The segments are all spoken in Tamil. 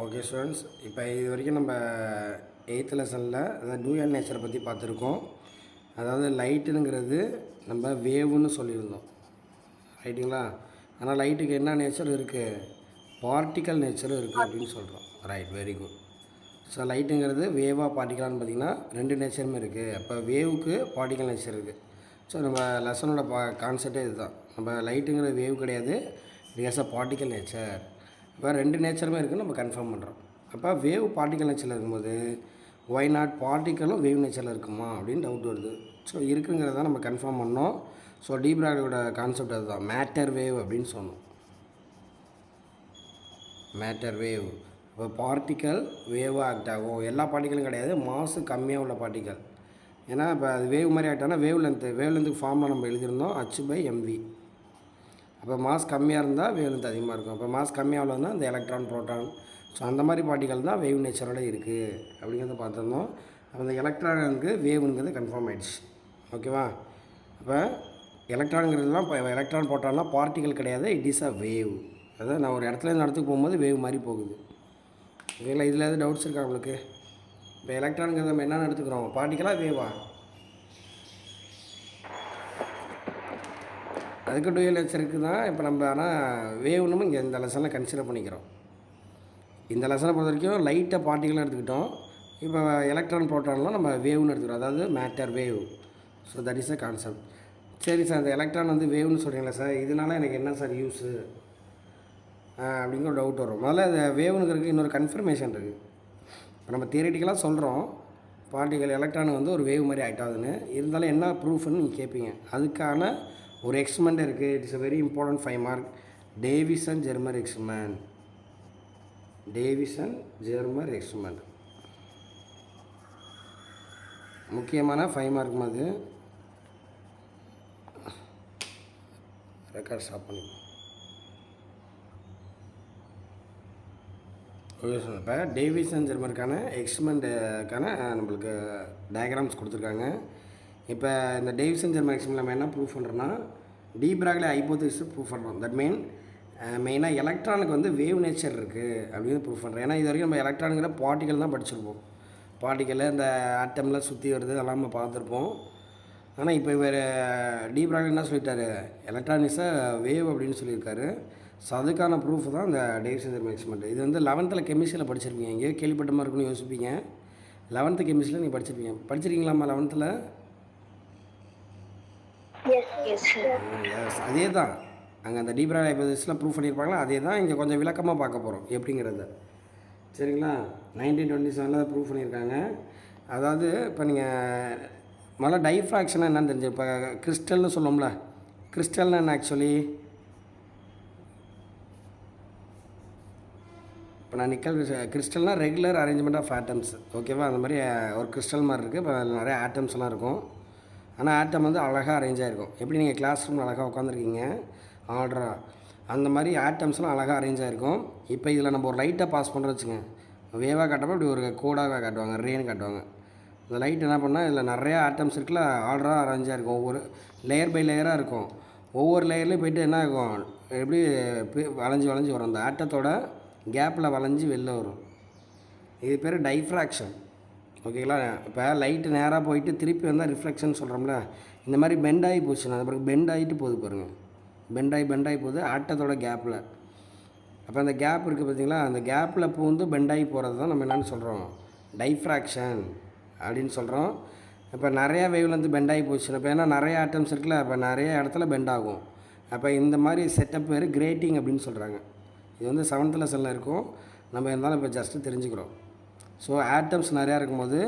ஓகே ஸ்டூடெண்ட்ஸ், இப்போ இது வரைக்கும் நம்ம 8th லெசனில் அதாவது டூயல் நேச்சரை பற்றி பார்த்துருக்கோம். அதாவது லைட்டுங்கிறது நம்ம வேவுன்னு சொல்லியிருந்தோம், ரைட்டுங்களா? ஆனால் லைட்டுக்கு என்ன நேச்சர் இருக்குது? பார்ட்டிக்கல் நேச்சரும் இருக்குது அப்படின்னு சொல்கிறோம். Right, very good. ஸோ லைட்டுங்கிறது வேவாக பார்ட்டிக்கலான்னு பார்த்திங்கன்னா ரெண்டு நேச்சருமே இருக்குது. அப்போ வேவுக்கு பார்ட்டிக்கல் நேச்சர் இருக்குது. ஸோ நம்ம லெசனோட கான்செப்டே இதுதான். நம்ம லைட்டுங்கிற வேவ் கிடையாது, it has a particle nature. இப்போ ரெண்டு நேச்சருமே இருக்குதுன்னு நம்ம கன்ஃபார்ம் பண்ணுறோம். அப்போ வேவ் பார்ட்டிக்கல் நேச்சரில் இருக்கும்போது ஒய் நாட் பார்ட்டிக்கலும் வேவ் நேச்சரில் இருக்குமா அப்படின்னு டவுட் வருது. ஸோ இருக்குங்கிறத நம்ம கன்ஃபார்ம் பண்ணோம். ஸோ டி பிராகோட கான்செப்ட் அதுதான், மேட்டர் வேவ் அப்படின்னு சொன்னோம். Matter wave. இப்போ பார்ட்டிக்கல் வேவாக ஆக்ட் ஆகும். எல்லா பார்ட்டிக்கலும் கிடையாது, மாசு கம்மியாக உள்ள பார்ட்டிக்கல். ஏன்னா இப்போ அது வேவ் மாதிரி ஆக்ட் ஆனால் வேவ் லென்த்துக்கு ஃபார்மில் நம்ம எழுதியிருந்தோம் h/mv. அப்போ மாஸ் கம்மியாக இருந்தால் வேவ் லென்த் அதிகமாக இருக்கும். அப்போ மாஸ் கம்மியாக உள்ளதுன்னா இந்த எலக்ட்ரான், ப்ரோட்டான், ஸோ அந்த மாதிரி பார்ட்டிக்கல் தான் வேவ் நேச்சரோட இருக்குது அப்படிங்கிறத பார்த்துருந்தோம். அப்போ இந்த எலக்ட்ரானுக்கு வேவுங்கிறது கன்ஃபார்ம் ஆகிடுச்சு. ஓகேவா? அப்போ எலக்ட்ரானுங்கிறதுலாம் இப்போ எலக்ட்ரான், ப்ரோட்டான்லாம் பார்ட்டிக்கல் கிடையாது, இட் இஸ் அ வேவ். அதாவது நான் ஒரு இடத்துல இடத்துக்கு போகும்போது வேவ் மாதிரி போகுது. ஓகேங்களா? இதில் எதாவது டவுட்ஸ் இருக்கா உங்களுக்கு? இப்போ எலக்ட்ரானுங்கிறது நம்ம என்னென்னு எடுத்துக்கிறோம், பார்ட்டிக்கலாக வேவா? அதுக்கு டூயல் நேச்சர் இருக்குது தான். இப்போ நம்ம ஆனால் வேவ்னு இங்கே இந்த லெசனில் கன்சிடர் பண்ணிக்கிறோம். இந்த லெசனை பொறுத்த வரைக்கும் லைட்டாக பார்ட்டிகலாக எடுத்துக்கிட்டோம். இப்போ எலக்ட்ரான், ப்ரோட்டான்லாம் நம்ம வேவ்னு எடுத்துக்கிறோம், அதாவது matter wave. So that is a concept. சரி சார், அந்த எலக்ட்ரான் வந்து வேவ்னு சொல்கிறீங்களா சார், இதனால் எனக்கு என்ன சார் யூஸு அப்படிங்கிற ஒரு டவுட் வரும். முதல்ல அது வேவ்னுங்கிறதுக்கு இன்னொரு கன்ஃபர்மேஷன் இருக்குது. இப்போ நம்ம தியரிட்டிக்கலாக சொல்கிறோம் பார்ட்டிகல் எலக்ட்ரான் வந்து ஒரு வேவ் மாதிரி ஆக்ட் ஆகுதுன்னு. இருந்தாலும் என்ன ப்ரூஃப்னு நீங்கள் கேட்பீங்க. அதுக்கான ஒரு எக்ஸ்பெரிமெண்ட் இருக்குது. It's a very important 5 mark Davisson Germer experiment. Davisson Germer experiment முக்கியமான 5 மார்க் மாதிரி. ரெக்கார்ட் ஸ்டாப் பண்ணி ஓகே சார். இப்போ டேவிசன் ஜெர்மருக்கான எக்ஸ்பெரிமெண்ட்டுக்கான நம்மளுக்கு டயக்ராம்ஸ் கொடுத்துருக்காங்க. இப்போ இந்த டேவிசன் ஜெர்மர் எக்ஸ்பெரிமெண்ட் நம்ம என்ன ப்ரூஃப் பண்ணுறோன்னா டி பிராக்லி ஹைபோதீசிஸ் ப்ரூஃப் பண்ணுறோம். தட் மீன் மெயினாக எலக்ட்ரானுக்கு வந்து வேவ் நேச்சர் இருக்குது அப்படின்னு ப்ரூஃப் பண்ணுறோம். ஏன்னா இது வரைக்கும் நம்ம எலக்ட்ரானுங்கிற பார்ட்டிக்கல் தான் படிச்சிருப்போம். பார்ட்டிக்கலில் இந்த ஆட்டமில் சுற்றி வருது அதெல்லாம் நம்ம பார்த்துருப்போம். ஆனால் இப்போ இவர் டி பிராக்லி என்ன சொல்லிட்டாரு, எலக்ட்ரான் இஸ் அ வேவ் அப்படின்னு சொல்லியிருக்காரு. ஸோ அதுக்கான ப்ரூஃப் தான் இந்த டேவிசன் ஜெர்மர் எக்ஸ்பெரிமெண்ட். இது வந்து 11th கெமிஸ்ட்ரியில் படிச்சிருப்பீங்க. எங்கேயோ கேள்விப்பட்ட மாதிரி இருக்குன்னு யோசிப்பீங்க. 11th கெமிஸ்ட்ரியில் நீங்கள் படிச்சிருக்கீங்களாம்மா 11th? எஸ், அதே தான். அங்கே அந்த டி பிராக்லி ஹைபோதீசிஸில் ப்ரூஃப் பண்ணியிருப்பாங்களா, அதே தான் இங்கே கொஞ்சம் விளக்கமாக பார்க்க போகிறோம் எப்படிங்கிறத. சரிங்களா? 1927 ப்ரூஃப் பண்ணியிருக்காங்க. அதாவது இப்போ நீங்கள் முதல்ல டைஃப்ராக்ஷனாக என்னென்னு தெரிஞ்சு, இப்போ கிறிஸ்டல்னு சொல்லுவோம்ல, கிறிஸ்டல்னு என்ன ஆக்சுவலி? இப்போ நான் நிக்கல் கிறிஸ்டல்னால் ரெகுலர் அரேஞ்ச்மெண்ட் ஆஃப் ஆட்டம்ஸ். ஓகேவா? அந்த மாதிரி ஒரு கிறிஸ்டல் மாதிரி இருக்குது. இப்போ அதில் நிறைய ஆட்டம்ஸ்லாம் இருக்கும். ஆனால் ஆட்டம் வந்து அழகாக அரேஞ்ச் ஆகிருக்கும். எப்படி நீங்கள் கிளாஸ் ரூமில் அழகாக உட்காந்துருக்கீங்க ஆர்டராக, அந்த மாதிரி ஆட்டம்ஸ்லாம் அழகாக அரேஞ்ச் ஆகிருக்கும். இப்போ இதில் நம்ம ஒரு லைட்டை பாஸ் பண்ணுறோம் வச்சுங்க, வேவாக காட்டப்போ இப்படி ஒரு கோடாக காட்டுவாங்க, ரேன்னு காட்டுவாங்க. இந்த லைட் என்ன பண்ணால் இதில் நிறையா ஆட்டம்ஸ் இருக்குல்ல, ஆர்டராக அரேஞ்சாக இருக்கும். ஒவ்வொரு லேயர் பை லேயராக இருக்கும். ஒவ்வொரு லேயர்லேயும் போய்ட்டு என்ன ஆகும், எப்படி வளைஞ்சி வரும், அந்த ஆட்டத்தோட கேப்பில் வளைஞ்சி வெளில வரும். இது பேர் டைஃப்ராக்ஷன். ஓகேங்களா? இப்போ லைட்டு நேராக போயிட்டு திருப்பி வந்தால் ரிஃப்ளெக்ஷன் சொல்கிறோம்ல, இந்த மாதிரி பெண்ட் ஆகி போச்சுன்னா அது பிறகு பெண்ட் ஆகிட்டு போகுது பாருங்கள், பெண்ட் ஆகி போகுது ஆட்டத்தோட கேப்பில். அப்போ அந்த கேப் இருக்குது பார்த்தீங்களா, அந்த கேப்பில் பூந்து பெண்ட் ஆகி போகிறது தான் நம்ம என்னென்னு சொல்கிறோம், டைஃப்ராக்ஷன் அப்படின்னு சொல்கிறோம். இப்போ நிறையா வேவ் வந்து பெண்ட் ஆகி போச்சுன்னா, இப்போ ஏன்னா நிறைய ஆட்டம்ஸ் இருக்குல்ல, அப்போ நிறைய இடத்துல பெண்ட் ஆகும். அப்போ இந்த மாதிரி செட்டப் பேர் கிரேட்டிங் அப்படின்னு சொல்கிறாங்க. இது வந்து 7th லெசனில் இருக்கும், நம்ம இருந்தாலும் இப்போ ஜஸ்ட்டு தெரிஞ்சுக்கிறோம். ஸோ ஆட்டம்ஸ் நிறையா இருக்கும்போது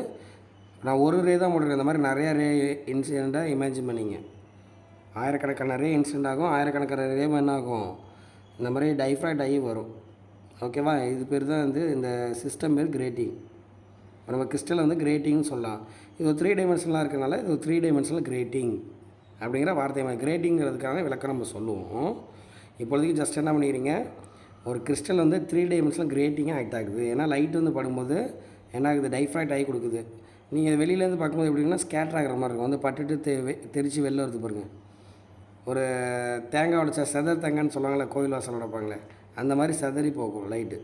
நான் ஒரு ரே தான் போட்டிருக்கேன். இந்த மாதிரி நிறையா ரே இன்சிடெண்ட்டாக இமேஜின் பண்ணிங்க. ஆயிரக்கணக்கான ரே இன்சிடெண்ட் ஆகும், ஆயிரக்கணக்கான ரே என்ன ஆகும், இந்த மாதிரி டைஃப்ராக்ட் ஆகி வரும். ஓகேவா? இது பேர் தான் வந்து இந்த சிஸ்டம் பேர் கிரேட்டிங். நம்ம கிறிஸ்டல் வந்து கிரேட்டிங்னு சொல்லலாம். இது ஒரு 3 டைமென்ஷனலாக இருக்கிறனால இது ஒரு 3 டைமென்ஷனல் கிரேட்டிங் அப்படிங்கிற வார்த்தை. கிரேட்டிங்கிறதுக்கான விளக்கம் நம்ம சொல்லுவோம். இப்பொழுதுக்கு ஜஸ்ட் என்ன பண்ணிக்கிறீங்க, ஒரு கிறிஸ்டல் வந்து 3 டைமென்ஷனல் கிரேட்டிங்காக ஆக்ட் ஆகுது. ஏன்னா லைட் வந்து படும்போது என்ன ஆகுது, டைஃப்ராக்ட் ஆகி கொடுக்குது. நீங்கள் வெளியிலேருந்து பார்க்கும்போது எப்படின்னா ஸ்கேட்டர் ஆகிற மாதிரி இருக்கும், வந்து பட்டுட்டு தெரித்து வெளில வருது பாருங்கள். ஒரு தேங்காய் உடைச்சா செதர் தேங்காய்னு சொல்லுவாங்களே, கோயில் வாசல் வைப்பாங்களே, அந்த மாதிரி சிதறி போகும் லைட்டு.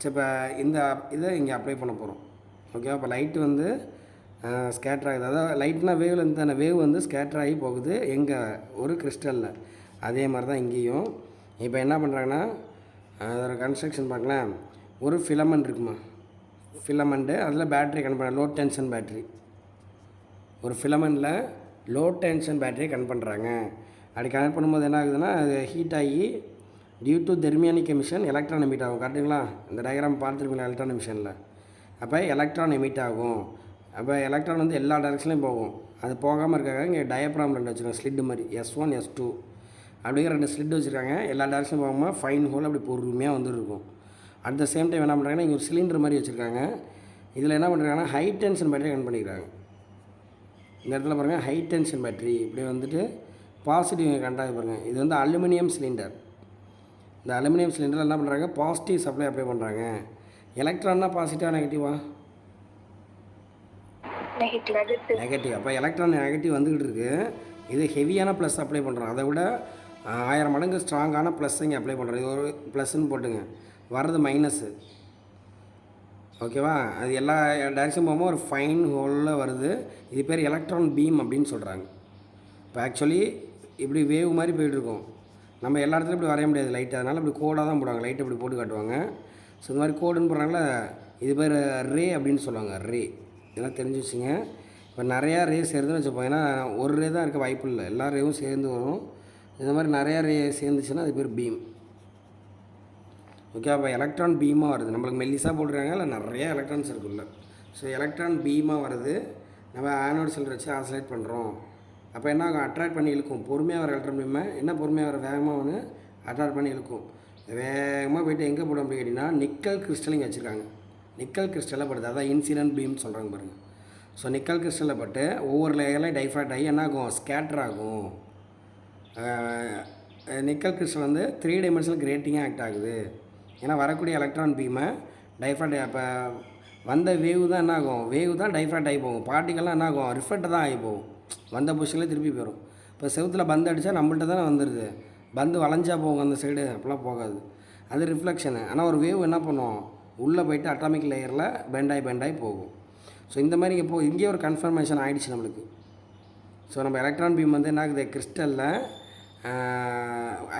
சரி, இப்போ இந்த இதை இங்கே அப்ளை பண்ண போகிறோம். ஓகேவா? இப்போ லைட்டு வந்து ஸ்கேட்டர் ஆகுது. அதாவது லைட்னா வேவில் இருந்து தானே, வேவ் வந்து ஸ்கேட்டர் ஆகி போகுது எங்கே, ஒரு கிறிஸ்டலில். அதே மாதிரி தான் இங்கேயும். இப்போ என்ன பண்ணுறாங்கன்னா, அதோட கன்ஸ்ட்ரக்ஷன் பார்க்கலாம். ஒரு ஃபிலமெண்ட் இருக்குமா, ஃபிலமெண்ட்டு அதில் பேட்ரி கனெக்ட் பண்ண, லோ டென்ஷன் பேட்ரி. ஒரு ஃபிலமெண்ட்டில் லோ டென்ஷன் பேட்டரியை கனெக்ட் பண்ணுறாங்க. அப்படி கனெக்ட் பண்ணும்போது என்ன ஆகுதுன்னா, அது ஹீட் ஆகி due to thermionic emission electron emit ஆகும். கரெக்டுங்களா? இந்த டயக்ராம் பார்த்துருக்கீங்களா எலக்ட்ரான் எமிஷனில்? அப்போ எலக்ட்ரான் எமிட் ஆகும். அப்போ எலக்ட்ரான் வந்து எல்லா டைரெக்ஷன்லையும் போகும். அது போகாமல் இருக்காங்க. இங்கே டயப்ராம் 2 வச்சுருக்காங்க, ஸ்லிட்டு மாதிரி, S1 S2 அப்படிங்கிற 2 ஸ்லிட் வச்சுருக்காங்க. எல்லா டைரெக்ஷனும் போகாமல் ஃபைன் ஹோல் அப்படி பொறுமையாக வந்துருக்கும். அட் த சேம் டைம் என்ன பண்ணுறாங்கன்னா, இங்கே ஒரு சிலிண்டர் மாதிரி வச்சுருக்காங்க. இதில் என்ன பண்ணுறாங்கன்னா, ஹை டென்ஷன் பேட்டரி கனெக்ட் பண்ணிக்கிறாங்க. இந்த இடத்துல பாருங்கள், ஹை டென்ஷன் பேட்டரி இப்படி வந்துட்டு பாசிட்டிவ் கனெக்டாக பாருங்கள். இது வந்து அலுமினியம் சிலிண்டர். இந்த அலுமினியம் சிலிண்டரில் என்ன பண்ணுறாங்க, பாசிட்டிவ் சப்ளை அப்ளை பண்ணுறாங்க. எலக்ட்ரான்னா பாசிட்டிவாக நெகட்டிவா? நெகட்டிவ். அப்போ எலக்ட்ரான் நெகட்டிவ் வந்துக்கிட்டு இருக்குது. இது ஹெவியான ப்ளஸ் அப்ளை பண்ணுறோம். அதை விட 1000 மடங்கு ஸ்ட்ராங்கான ப்ளஸ் இங்கே அப்ளை பண்ணுறோம். இது ஒரு ப்ளஸ்ன்னு போட்டுங்க, வர்றது மைனஸு. ஓகேவா? அது எல்லா டைரெக்ஷன் போகும்போது ஒரு ஃபைன் ஹோலில் வருது. இது பேர் எலக்ட்ரான் பீம் அப்படின்னு சொல்கிறாங்க. இப்போ ஆக்சுவலி இப்படி வேவ் மாதிரி போய்ட்டுருக்கோம். நம்ம எல்லா இடத்துலையும் இப்படி வரைய முடியாது லைட், அதனால் இப்படி கோடாக தான் போடுவாங்க. லைட்டை இப்படி போட்டு காட்டுவாங்க. ஸோ இந்த மாதிரி கோடுன்னு போடுறாங்களா, இது பேர் ரே அப்படின்னு சொல்லுவாங்க. ரே இதெல்லாம் தெரிஞ்சு வச்சுங்க. இப்போ நிறையா ரே சேருதுன்னு வச்சுப்போம். ஏன்னா ஒரு ரே தான் இருக்க வாய்ப்பு இல்லை, எல்லா ரேவும் சேர்ந்து வரும். இந்த மாதிரி நிறையா ரே சேர்ந்துச்சுன்னா அது பேர் பீம். ஓகே? அப்போ எலக்ட்ரான் பீமாக வருது. நம்மளுக்கு மெல்லிஸாக போட்டுருக்காங்க, இல்லை நிறையா எலக்ட்ரான்ஸ் இருக்குல்ல. ஸோ எலக்ட்ரான் பீமாக வருது. நம்ம ஆனோட் சிலிண்டர் வச்சு ஆசிலேட் பண்ணுறோம். அப்போ என்ன ஆகும், அட்ராக்ட் பண்ணி இழுக்கும். பொறுமையாக வர எலக்ட்ரான் பீமை என்ன பொறுமையாக வர, வேகமாக வந்து அட்ராக்ட் பண்ணி இழுக்கும். வேகமாக போய்ட்டு எங்கே போடும் அப்படி கேட்டிங்கன்னா, நிக்கல் கிறிஸ்டலிங் வச்சுருக்காங்க. நிக்கல் கிறிஸ்டலில் படுது, அதான் இன்சிடென்ட் பீம் சொல்கிறாங்க பாருங்கள். ஸோ நிக்கல் கிறிஸ்டலில் பட்டு ஒவ்வொரு லேயரில் டைஃப்ராக்ட் ஆகி என்ன ஆகும், ஸ்கேட்டர் ஆகும். நிக்கல் கிறிஸ்டல் வந்து 3 டைமென்ஷனல் கிரேட்டிங்காக ஆக்ட் ஆகுது. ஏன்னா வரக்கூடிய எலக்ட்ரான் பீமை டைஃப்ராக்ட், இப்போ வந்த வேவ் தான் என்ன ஆகும், வேவ் தான் டைஃப்ராக்ட் ஆகி போகும். பார்ட்டிகல்லாம் என்ன ஆகும், ரிஃப்ளெக்ட் தான் ஆகி போகும். வந்த பொசிஷனில் திருப்பி போயிடும். இப்போ செவுத்தில் பந்து அடித்தா நம்மள்ட்ட தானே வந்துடுது, பந்து வளைஞ்சா போகும் அந்த சைடு, அப்போலாம் போகாது. அது ரிஃப்ளெக்ஷனு. ஆனால் ஒரு வேவ் என்ன பண்ணும், உள்ளே போய்ட்டு அட்டாமிக் லேயரில் பெண்டாகி போகும். ஸோ இந்த மாதிரி இங்கேயே ஒரு கன்ஃபர்மேஷன் ஆகிடுச்சு நம்மளுக்கு. ஸோ நம்ம எலக்ட்ரான் பீம் வந்து என்ன ஆகுது, கிறிஸ்டலில்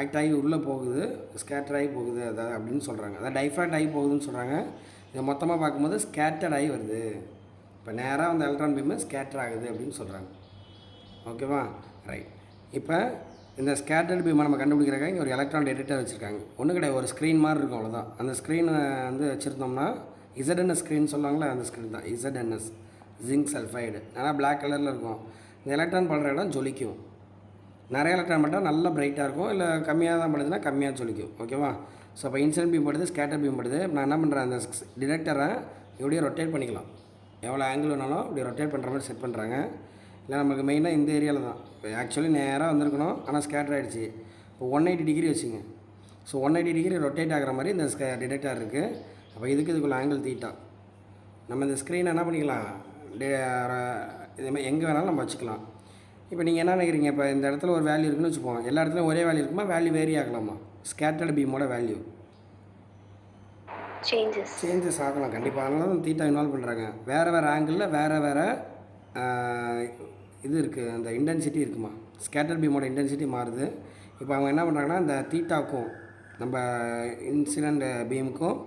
ஆக்ட் ஆகி உள்ளே போகுது, ஸ்கேட்டர் ஆகி போகுது, அதாவது அப்படின்னு சொல்கிறாங்க. அதாவது டைஃப்ராக்ட் ஆகி போகுதுன்னு சொல்கிறாங்க. இதை மொத்தமாக பார்க்கும்போது ஸ்கேட்டர்ட் ஆகி வருது. இப்போ நேராக அந்த எலக்ட்ரான் பீமு ஸ்கேட்டர் ஆகுது அப்படின்னு சொல்கிறாங்க. ஓகேவா? ரைட். இப்போ இந்த ஸ்கேட்டர்ட் பீமை நம்ம கண்டுபிடிக்கிறக்காக இங்கே ஒரு எலக்ட்ரான் டிடெக்டர் வச்சுருக்காங்க. ஒன்றும் கிடையாது, ஒரு ஸ்க்ரீன் மாதிரி இருக்கும், அவ்வளோதான். அந்த ஸ்க்ரீனை வந்து வச்சுருந்தோம்னா இசட்என்எஸ் ஸ்க்ரீன் சொல்லுவாங்களே, அந்த ஸ்க்ரீன் தான் இசட்என்எஸ், ஜிங்க் சல்ஃபைடு. ஆனால் பிளாக் கலரில் இருக்கும். இந்த எலக்ட்ரான் படுற இடம் ஜொலிக்கும். நிறைய எலக்ட்ரான் பட்டால் நல்லா பிரைட்டாக இருக்கும், இல்லை கம்மியாக தான் படுதுன்னா கம்மியாக ஜொலிக்கும். ஓகேவா? ஸோ அப்போ இன்சிடென்ட் பீம் படுது, ஸ்கேட்டர் பீம் படுது. நான் என்ன பண்ணுறேன், அந்த டிடெக்டரை எப்படியே ரொட்டேட் பண்ணிக்கலாம். எவ்வளோ ஆங்கிள் வேணாலும் இப்படி ரொட்டேட் பண்ணுற மாதிரி செட் பண்ணுறாங்க. இல்லை நமக்கு மெயினாக இந்த ஏரியாவில் தான். இப்போ ஆக்சுவலி நேராக வந்திருக்கணும், ஆனால் ஸ்கேட்டர் ஆகிடுச்சு. இப்போ 180 டிகிரி வச்சுங்க. ஸோ 180 டிகிரி ரொட்டேட் ஆகிற மாதிரி இந்த டிடெக்டர் இருக்குது. அப்போ இதுக்குள்ள ஆங்கிள் தீட்டா. நம்ம இந்த ஸ்க்ரீனை என்ன பண்ணிக்கலாம், இதுமாதிரி எங்கே வேணாலும் நம்ம வச்சுக்கலாம். இப்போ நீங்கள் என்ன நினைக்கிறீங்க, இப்போ இந்த இடத்துல ஒரு வேல்யூ இருக்குன்னு வச்சுப்போம், எல்லா இடத்துலையும் ஒரே வேல்யூ இருக்குமா, வேல்யூ வேரி ஆகலாமா? ஸ்கேட்டர்டு பீமோட வேல்யூ சேஞ்சஸ் ஆகலாம் கண்டிப்பாக. அதனால தான் தீட்டா இன்வால்வ் பண்ணுறாங்க. வேறு ஆங்கிளில் வேறு இது இருக்குது, அந்த இன்டென்சிட்டி இருக்குமா, ஸ்கேட்டர் பீமோட இன்டென்சிட்டி மாறுது. இப்போ அவங்க என்ன பண்ணுறாங்கன்னா, இந்த தீட்டாக்கும் நம்ம இன்சிடென்ட் பீமுக்கும்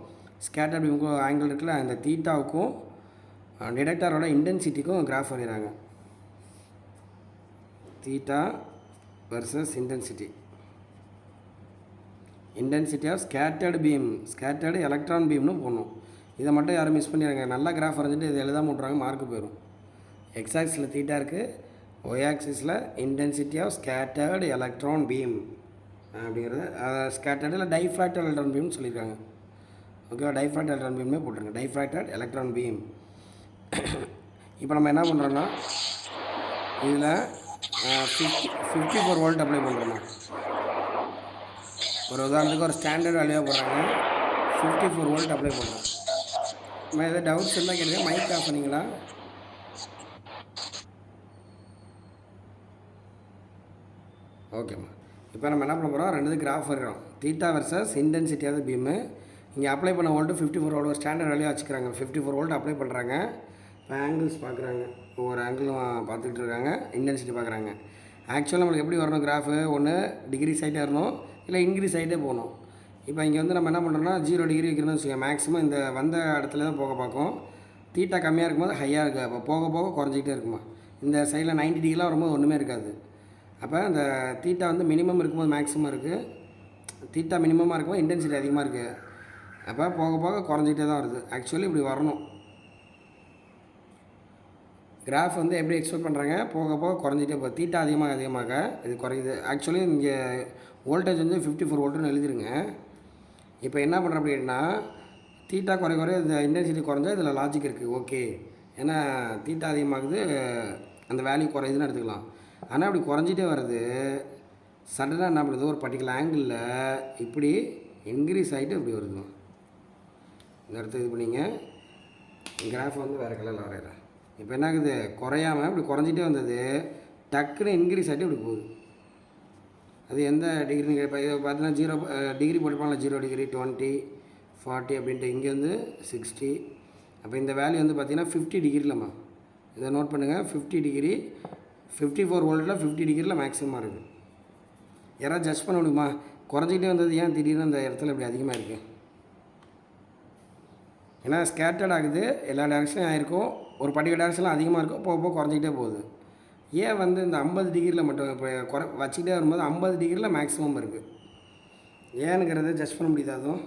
ஸ்கேட்டர் பீமுக்கும் ஆங்கிள் இருக்குல்ல, அந்த தீட்டாவுக்கும் டிடெக்டரோட இன்டென்சிட்டிக்கும் கிராஃப் வரைகிறாங்க. Theta versus intensity of scattered beam, scattered electron பீம்னு போடணும். இதை மட்டும் யாரும் மிஸ் பண்ணிடுறாங்க. நல்லா கிராஃப் வரைஞ்சிட்டு இதை எழுதாம விட்றாங்க, மார்க்கு போயிடும். எக்ஸ் ஆக்சிஸில் தீட்டா இருக்குது, ஒய் ஆக்சிஸில் intensity of scattered electron beam அப்படிங்கிறது ஸ்கேட்டர்டு இல்லை டைஃப்ராக்டட் எலக்ட்ரான் பீம்னு சொல்லியிருக்காங்க. ஓகேவா? டைஃப்ராக்டட் எலக்ட்ரான் பீம்னே போட்டுருங்க, டைஃப்ராக்டட் எலக்ட்ரான் பீம். இப்போ நம்ம என்ன பண்ணுறோன்னா, இதில் 54 வோல்ட் அப்ளை பண்ணுறோமா, ஒரு உதாரணத்துக்கு ஒரு ஸ்டாண்டர்ட் வேல்யூவாக போடுறாங்க, 54 வோல்ட் அப்ளை பண்ணுறோம். நம்ம எதாவது டவுட்ஸ் இருந்தால் கேட்டுங்க. மைக் ஆஃப் பண்ணிங்களா? ஓகேம்மா. இப்போ நம்ம என்ன பண்ண போகிறோம், ரெண்டு கிராஃப் வர்றோம். Theta versus intensity of beam. இங்கே அப்ளை பண்ண வோல்ட்டு 54 வோல்ட் ஸ்டாண்டர்ட் வேல்யூ வச்சுக்கிறாங்க. 54 வோல்ட் அப்ளை பண்ணுறாங்க. இப்போ ஆங்கிள்ஸ் பார்க்குறாங்க, ஒவ்வொரு ஆங்கிளும் பார்த்துக்கிட்டு இருக்காங்க. இன்டென்சிட்டி பார்க்குறாங்க. ஆக்சுவலாக நம்மளுக்கு எப்படி வரணும் கிராஃபு, ஒன்று டிகிரிஸ் ஆகிட்டே வரணும், இல்லை இன்க்ரீஸ் ஆகிட்டே போகணும். இப்போ இங்கே வந்து நம்ம என்ன பண்ணுறோம்னா 0 டிகிரி வைக்கணும்னு வச்சுக்கோங்க. மேக்ஸிமம் இந்த வந்த இடத்துல தான் போக பார்க்கும். தீட்டா கம்மியாக இருக்கும்போது ஹையாக இருக்குது. அப்போ போக போக குறைஞ்சிக்கிட்டே இருக்குமா. இந்த சைடில் 90 டிகிரிலாம் வரும்போது ஒன்றுமே இருக்காது. அப்போ அந்த தீட்டா வந்து மினிமம் இருக்கும்போது மேக்ஸிமம் இருக்குது, தீட்டா மினிமமாக இருக்கும்போது இன்டென்சிட்டி அதிகமாக இருக்குது. அப்போ போக போக குறைஞ்சிக்கிட்டே தான் வருது. ஆக்சுவலி இப்படி வரணும். கிராஃப் வந்து எப்படி எக்ஸ்பெக்ட் பண்ணுறாங்க, போக போக குறைஞ்சிட்டே போகுது. தீட்டா அதிகமாக இது குறையுது. ஆக்சுவலி இங்கே வோல்டேஜ் வந்து 54 வோல்ட்டுன்னு எழுதிருங்க. இப்போ என்ன பண்ணுறோம் அப்படின்னா, தீட்டா குறைய இந்த இன்டென்சிட்டி குறைஞ்சா இதில் லாஜிக் இருக்குது. ஓகே, ஏன்னா தீட்டா அதிகமாகுது, அந்த வேல்யூ குறையுதுன்னு எடுத்துக்கலாம். ஆனால் அப்படி குறைஞ்சிட்டே வருது. சடனாக என்ன பண்ணுறது, ஒரு பர்டிகுலர் ஆங்கிளில் இப்படி இன்க்ரீஸ் ஆகிட்டு இப்படி வருது. இந்த இடத்த இது பண்ணிங்க. கிராஃப் வந்து வேறு கலரில் வரைகிறேன். இப்போ என்ன ஆகுது, குறையாமல் இப்படி குறைஞ்சிட்டே வந்தது, டக்குன்னு இன்க்ரீஸ் ஆகிட்டு இப்படி போகுது. அது எந்த டிகிரி இப்போ பார்த்தீங்கன்னா 0 டிகிரி போட்டுப்பாங்களா, 0 டிகிரி 20 40 அப்படின்ட்டு. இங்கே வந்து 60. அப்போ இந்த வேல்யூ வந்து பார்த்திங்கன்னா 50 டிகிரிலம்மா. இதை நோட் பண்ணுங்கள். 50 டிகிரி 54 வோல்ட்டில் 50 டிகிரியில் மேக்ஸிமமாக இருக்குது. யாராவது ஜட்ஜ் பண்ண முடியுமா, குறைஞ்சிக்கிட்டே வந்தது ஏன் திடீர்னு அந்த இடத்துல இப்படி அதிகமாக இருக்குது? ஏன்னா ஸ்கேட்டர்ட் ஆகுது, எல்லா டேரக்ஷனும் ஆகிருக்கும். ஒரு பர்டிகுலர் டேரக்ஷனில் அதிகமாக இருக்கும், போக போக குறைஞ்சிக்கிட்டே போகுது. ஏன் வந்து இந்த 50 டிகிரியில் மட்டும் இப்போ வச்சுக்கிட்டே வரும்போது 50 டிகிரியில் மேக்ஸிமம் இருக்குது, ஏனுங்கிறத ஜட்ஜ் பண்ண முடியுது? அதுவும்